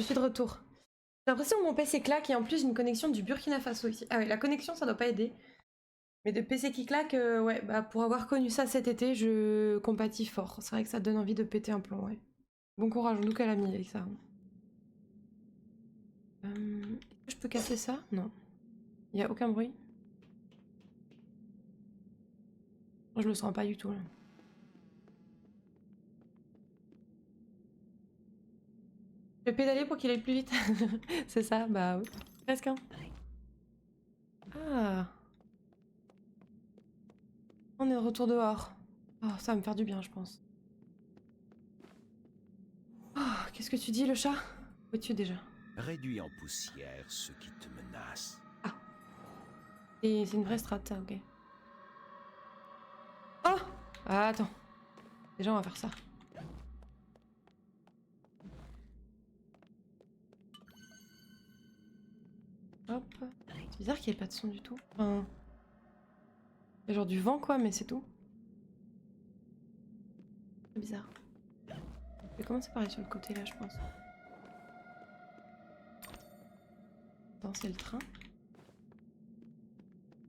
Je suis de retour. J'ai l'impression que mon PC claque et en plus j'ai une connexion du Burkina Faso ici. Ah ouais, la connexion ça doit pas aider. Mais de PC qui claque, ouais, bah pour avoir connu ça cet été, je compatis fort. C'est vrai que ça donne envie de péter un plomb, ouais. Bon courage, nous qu'elle a mis avec ça. Est-ce que je peux casser ça? Non. Il y a aucun bruit. Je le sens pas du tout là. Je vais pédaler pour qu'il aille plus vite. C'est ça, bah oui. Presque hein. Ah. On est de retour dehors. Oh, ça va me faire du bien, je pense. Oh, qu'est-ce que tu dis, le chat? Où es-tu déjà? Réduis en poussière ce qui te menace. Ah. Et c'est une vraie strat, ça, ok. Oh ah, attends. Déjà, on va faire ça. Hop. C'est bizarre qu'il n'y ait pas de son du tout. Enfin... Il y a genre du vent, quoi, mais c'est tout. C'est bizarre. Je vais commencer par aller sur le côté, là, je pense. Attends, c'est le train.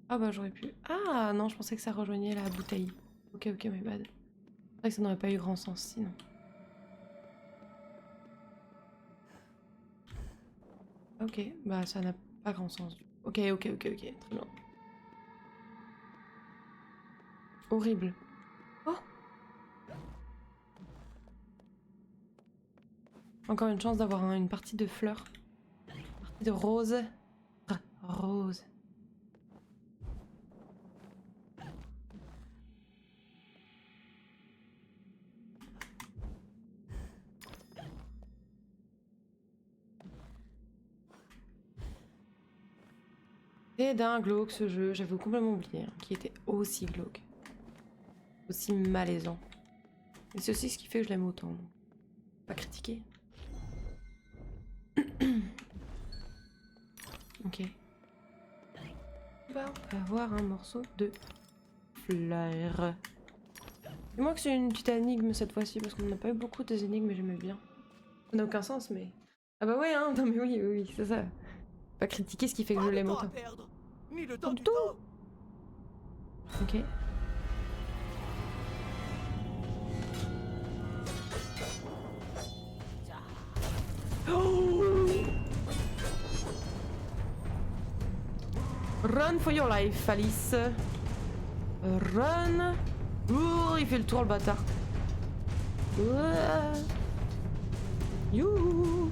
Ah bah j'aurais pu... Ah non, je pensais que ça rejoignait la bouteille. Ok, ok, my bad. C'est vrai que ça n'aurait pas eu grand sens sinon. Ok, bah ça n'a pas grand sens. Ok, ok, ok, ok, très bien. Horrible. Oh! Encore une chance d'avoir une partie de fleurs. Une partie de rose. Ah, rose. C'est d'un glauque ce jeu, j'avais complètement oublié, hein, qui était aussi glauque. Aussi malaisant. Et c'est aussi ce qui fait que je l'aime autant. Donc. Pas critiquer. Ok. On va avoir un morceau de fleur. Dis-moi que c'est une petite énigme cette fois-ci, parce qu'on n'a pas eu beaucoup des énigmes, mais j'aimais bien. Ça n'a aucun sens, mais... Ah bah ouais, hein, non mais oui, oui, oui, c'est ça. Pas critiquer ce qui fait que je l'aime autant. Ni le temps du Tout. temps. Ok. Oh! Run for your life, Alice. Run. Ouh, il fait le tour, le bâtard. Youhou.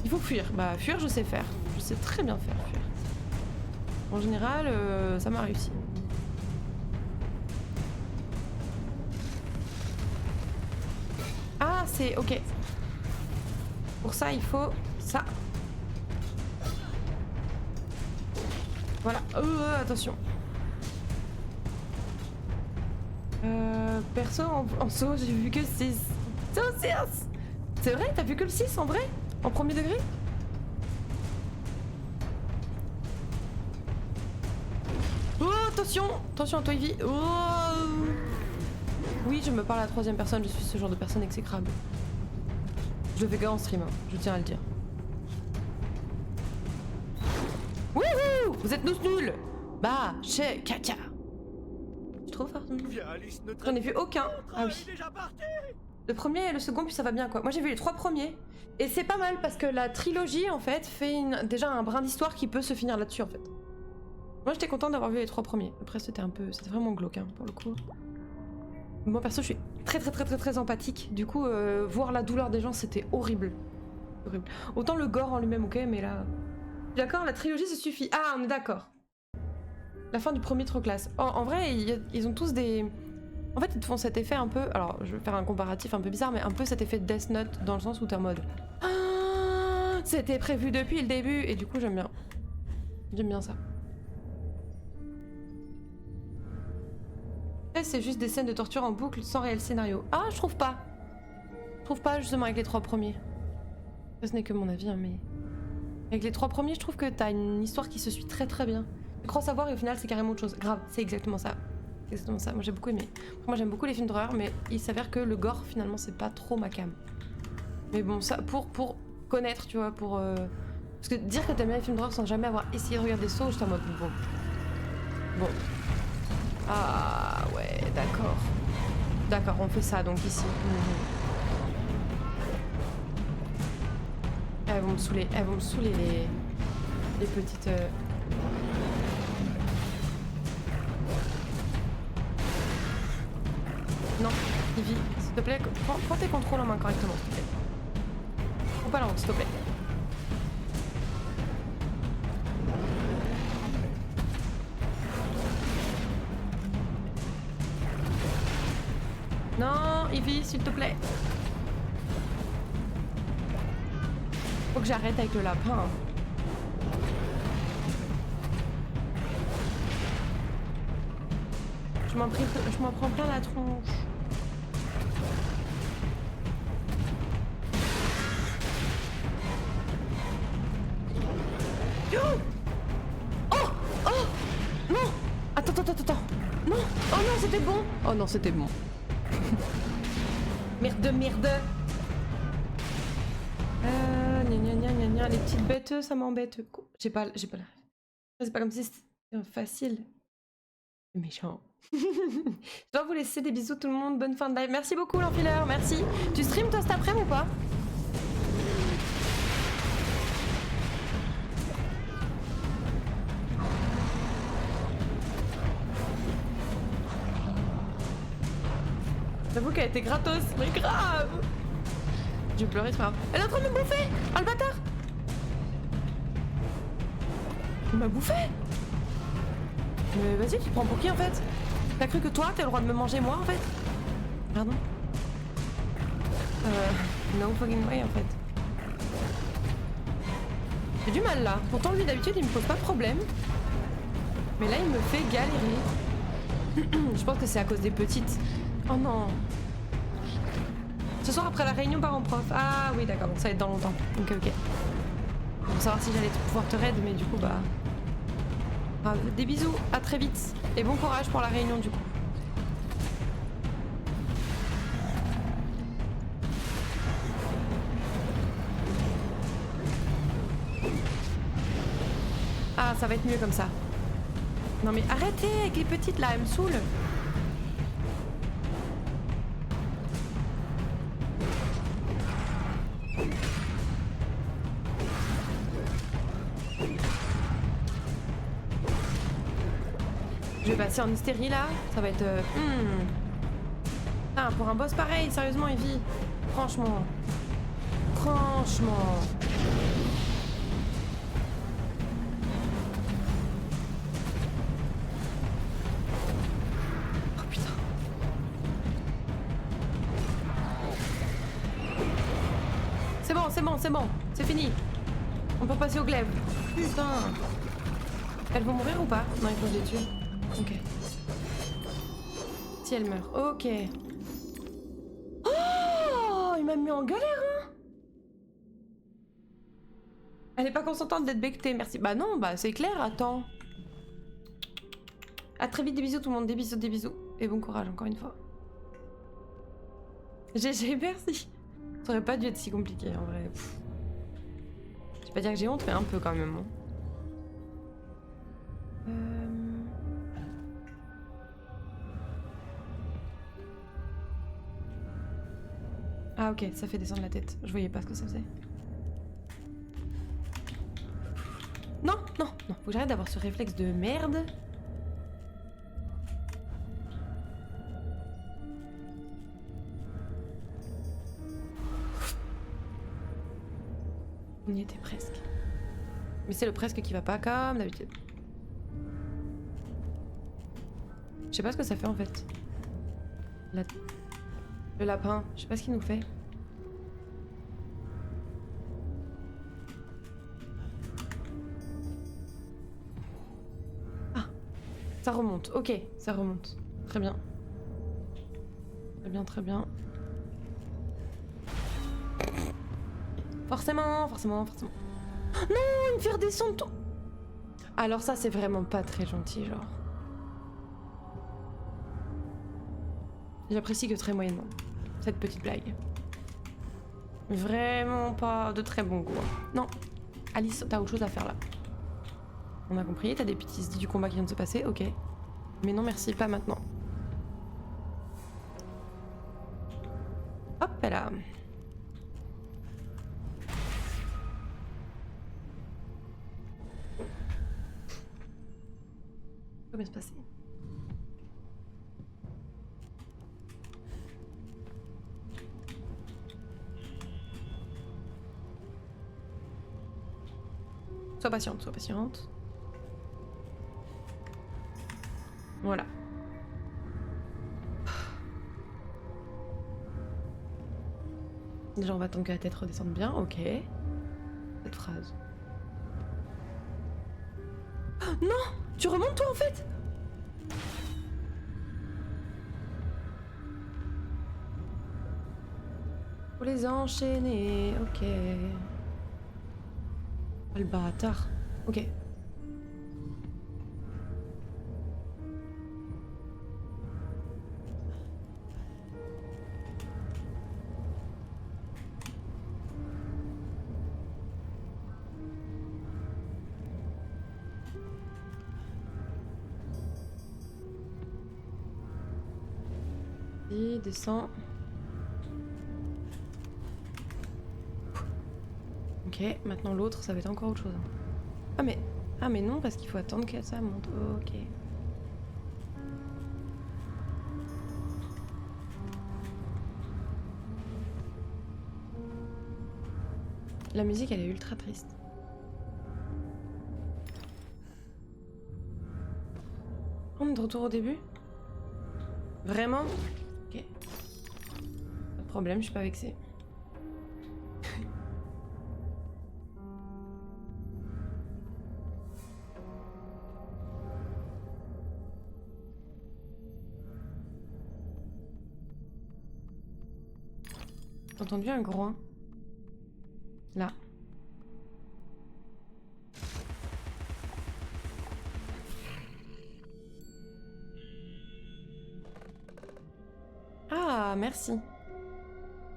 Il faut fuir. Bah, fuir, je sais faire. Je sais très bien faire, fuir. En général, ça m'a réussi. Ah, c'est... Ok. Pour ça, il faut ça. Voilà. Attention. Perso, en saut, j'ai vu que 6. C'est vrai? T'as vu que le 6 en vrai? En premier degré? Oh, attention! Attention à toi, Ivy. Oh. Oui, je me parle à la troisième personne, je suis ce genre de personne exécrable. Je le fais que en stream, hein, je tiens à le dire. Wouhou! Vous êtes nuls! Bah, chez caca! Tu trouves, pardon? J'en ai vu aucun. Ah oui. Le premier et le second, puis ça va bien quoi. Moi j'ai vu les 3 premiers. Et c'est pas mal parce que la trilogie en fait fait déjà un brin d'histoire qui peut se finir là-dessus en fait. Moi j'étais contente d'avoir vu les 3 premiers. Après c'était c'était vraiment glauque hein, pour le coup. Moi perso je suis très empathique. Du coup voir la douleur des gens c'était horrible. Horrible. Autant le gore en lui-même ok mais là... D'accord, la trilogie ça suffit. Ah on est d'accord. La fin du premier trop classe. Oh, en vrai ils ont tous des... En fait, ils te font cet effet un peu... Alors, je vais faire un comparatif un peu bizarre, mais un peu cet effet de Death Note, dans le sens où t'es en mode... Ah, c'était prévu depuis le début. Et du coup, j'aime bien. J'aime bien ça. Et c'est juste des scènes de torture en boucle, sans réel scénario. Ah, je trouve pas. Je trouve pas, justement, avec les 3 premiers. Ce n'est que mon avis, hein, mais... Avec les 3 premiers, je trouve que t'as une histoire qui se suit très bien. Je crois savoir, et au final, c'est carrément autre chose. Grave, c'est exactement ça. Exactement ça, moi j'ai beaucoup aimé. Moi j'aime beaucoup les films d'horreur, mais il s'avère que le gore finalement c'est pas trop ma cam. Mais bon, ça pour connaître, tu vois, pour... Parce que dire que t'aimes bien les films d'horreur sans jamais avoir essayé de regarder Saw, j'étais en mode bon. Bon. Ah ouais, d'accord. D'accord, on fait ça donc ici. Elles vont me saouler les petites... Non, Ivy, s'il te plaît, prends tes contrôles en main correctement, s'il te plaît. Prends pas la honte, s'il te plaît. Non, Ivy, s'il te plaît. Faut que j'arrête avec le lapin. Je m'en prends plein la tronche. Oh! Oh! Non! Attends. Non! Oh non, c'était bon! Oh non, c'était bon. Merde. Gna, les petites bêtes, ça m'embête. J'ai pas la... C'est pas comme si c'était facile. Méchant. Je dois vous laisser des bisous tout le monde. Bonne fin de live. Merci beaucoup l'enfileur, merci. Tu stream toi cet après-midi ou pas? J'avoue qu'elle était gratos, mais grave. Je vais pleurer, c'est pas grave. Elle est en train de me bouffer. Oh le bâtard. Il m'a bouffé. Mais vas-y, tu te prends pour qui en fait? T'as cru que toi, t'as le droit de me manger moi en fait? Pardon? No fucking way en fait. J'ai du mal là. Pourtant lui d'habitude il me pose pas de problème. Mais là il me fait galérer. Je pense que c'est à cause des petites. Oh non. Ce soir après la réunion parents-prof. Ah oui d'accord, donc ça va être dans longtemps. Ok. Pour savoir si j'allais pouvoir te raid, mais du coup bah... Ah, des bisous, à très vite. Et bon courage pour la réunion du coup. Ah, ça va être mieux comme ça. Non mais arrêtez avec les petites là, elles me saoulent. Je vais passer en hystérie là, ça va être... Ah, pour un boss pareil, sérieusement Evie. Franchement. Oh putain. C'est bon, c'est fini. On peut passer au glaive. Putain. Elles vont mourir ou pas? Non, il faut que je les tue. Ok. Si elle meurt. Ok. Oh, il m'a mis en galère, hein. Elle est pas consentante d'être bectée, merci. Bah non, bah c'est clair, attends. À très vite, des bisous tout le monde, des bisous. Et bon courage encore une fois. GG, merci. Ça aurait pas dû être si compliqué en vrai. Je vais pas dire que j'ai honte, mais un peu quand même. Ah ok, ça fait descendre la tête. Je voyais pas ce que ça faisait. Non, faut que j'arrête d'avoir ce réflexe de merde. On y était presque. Mais c'est le presque qui va pas comme d'habitude. Je sais pas ce que ça fait en fait. Le lapin, je sais pas ce qu'il nous fait. Ah, ça remonte, ok, ça remonte. Très bien. Très bien. Forcément. Non, il me fait redescendre tout. Alors ça, c'est vraiment pas très gentil, genre. J'apprécie que très moyennement cette petite blague. Vraiment pas de très bon goût. Non, Alice, t'as autre chose à faire là. On a compris, t'as des PTSD du combat qui vient de se passer, ok. Mais non merci, pas maintenant. Hop là. Comment se passer? Sois patiente, sois patiente. Voilà. Déjà on va attendre que la tête redescende bien, ok. Cette phrase. Oh, non! Tu remontes toi en fait? Faut les enchaîner, ok. Oh, le bâtard. Ok. Et descend. Ok, maintenant l'autre, ça va être encore autre chose. Ah mais non, parce qu'il faut attendre que ça monte. Ok. La musique, elle est ultra triste. On est de retour au début? Vraiment? Ok. Pas de problème, je suis pas vexée. J'ai entendu un groin. Là. Ah, merci.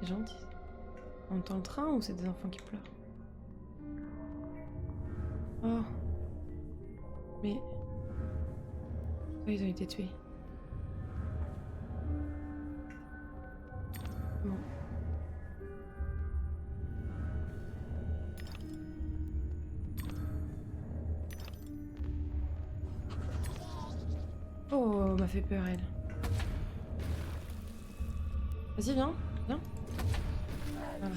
C'est gentil. On entend le train ou c'est des enfants qui pleurent? Oh. Mais... ils ont été tués. Bon. Oh, m'a fait peur elle. Vas-y, viens, viens. Voilà.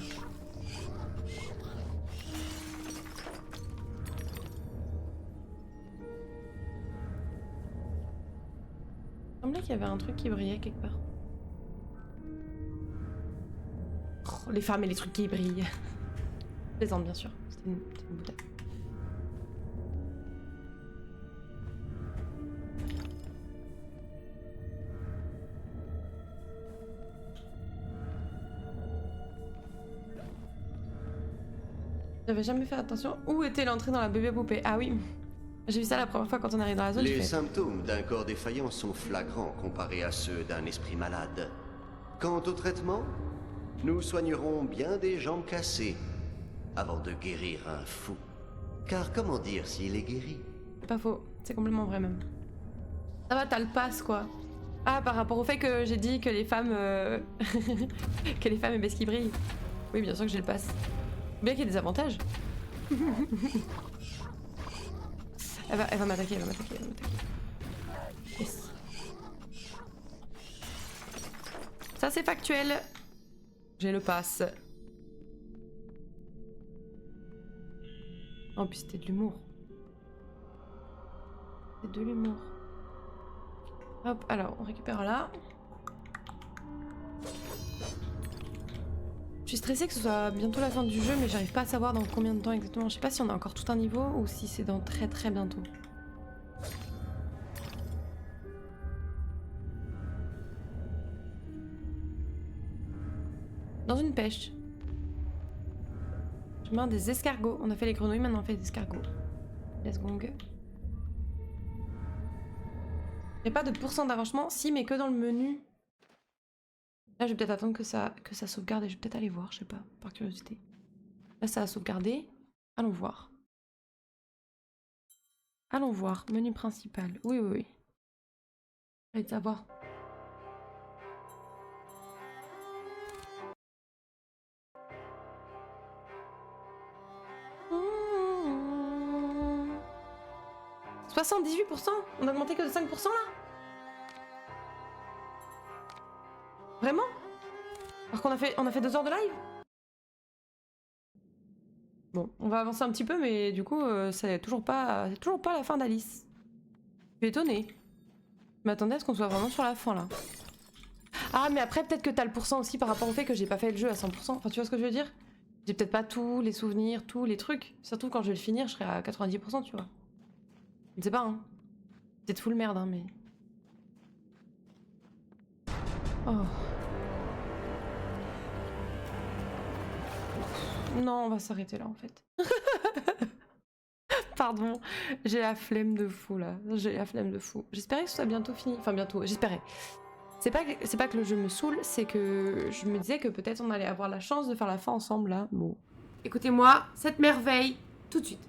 Il semblait qu'il y avait un truc qui brillait quelque part. Oh, les femmes et les trucs qui brillent. Je plaisante bien sûr. C'était une boutade. J'avais jamais fait attention. Où était l'entrée dans la bébé poupée? Ah oui. J'ai vu ça la première fois quand on arrive dans la zone. Les symptômes d'un corps défaillant sont flagrants comparés à ceux d'un esprit malade. Quant au traitement, nous soignerons bien des jambes cassées avant de guérir un fou. Car comment dire s'il est guéri? C'est pas faux, c'est complètement vrai même. Ça va, t'as le pass quoi. Ah, par rapport au fait que j'ai dit que les femmes... que les femmes aimaient ce qui brille. Oui, bien sûr que j'ai le pass. Bien qu'il y ait des avantages. Elle va m'attaquer, elle va m'attaquer, elle va m'attaquer. Yes. Ça c'est factuel. J'ai le pass. Oh puis c'était de l'humour. C'est de l'humour. Hop, alors on récupère là. Je suis stressée que ce soit bientôt la fin du jeu, mais j'arrive pas à savoir dans combien de temps exactement. Je sais pas si on a encore tout un niveau ou si c'est dans très très bientôt. Dans une pêche. Chemin des escargots. On a fait les grenouilles, maintenant on fait des escargots. Let's go. J'ai pas de pourcent d'avancement, si, mais que dans le menu. Là, je vais peut-être attendre que ça sauvegarde et je vais peut-être aller voir, je sais pas, par curiosité. Là, ça a sauvegardé. Allons voir. Allons voir. Menu principal. Oui, oui, oui. Allez, de savoir. Mmh. 78%. On a augmenté que de 5% là. Vraiment? Alors qu'on a fait 2 heures de live? Bon, on va avancer un petit peu, mais du coup, c'est toujours pas la fin d'Alice. Je suis étonnée. Je m'attendais à ce qu'on soit vraiment sur la fin, là. Ah, mais après, peut-être que t'as le pourcent aussi par rapport au fait que j'ai pas fait le jeu à 100%. Enfin, tu vois ce que je veux dire? J'ai peut-être pas tous les souvenirs, tous les trucs. Surtout quand je vais le finir, je serai à 90%, tu vois. Je ne sais pas, hein. Peut-être full merde, hein, mais... Oh... Non, on va s'arrêter là en fait. Pardon, j'ai la flemme de fou là. J'ai la flemme de fou. J'espérais que ce soit bientôt fini. Enfin, bientôt, j'espérais. C'est pas que le jeu me saoule, c'est que je me disais que peut-être on allait avoir la chance de faire la fin ensemble là. Bon. Écoutez-moi, cette merveille, tout de suite.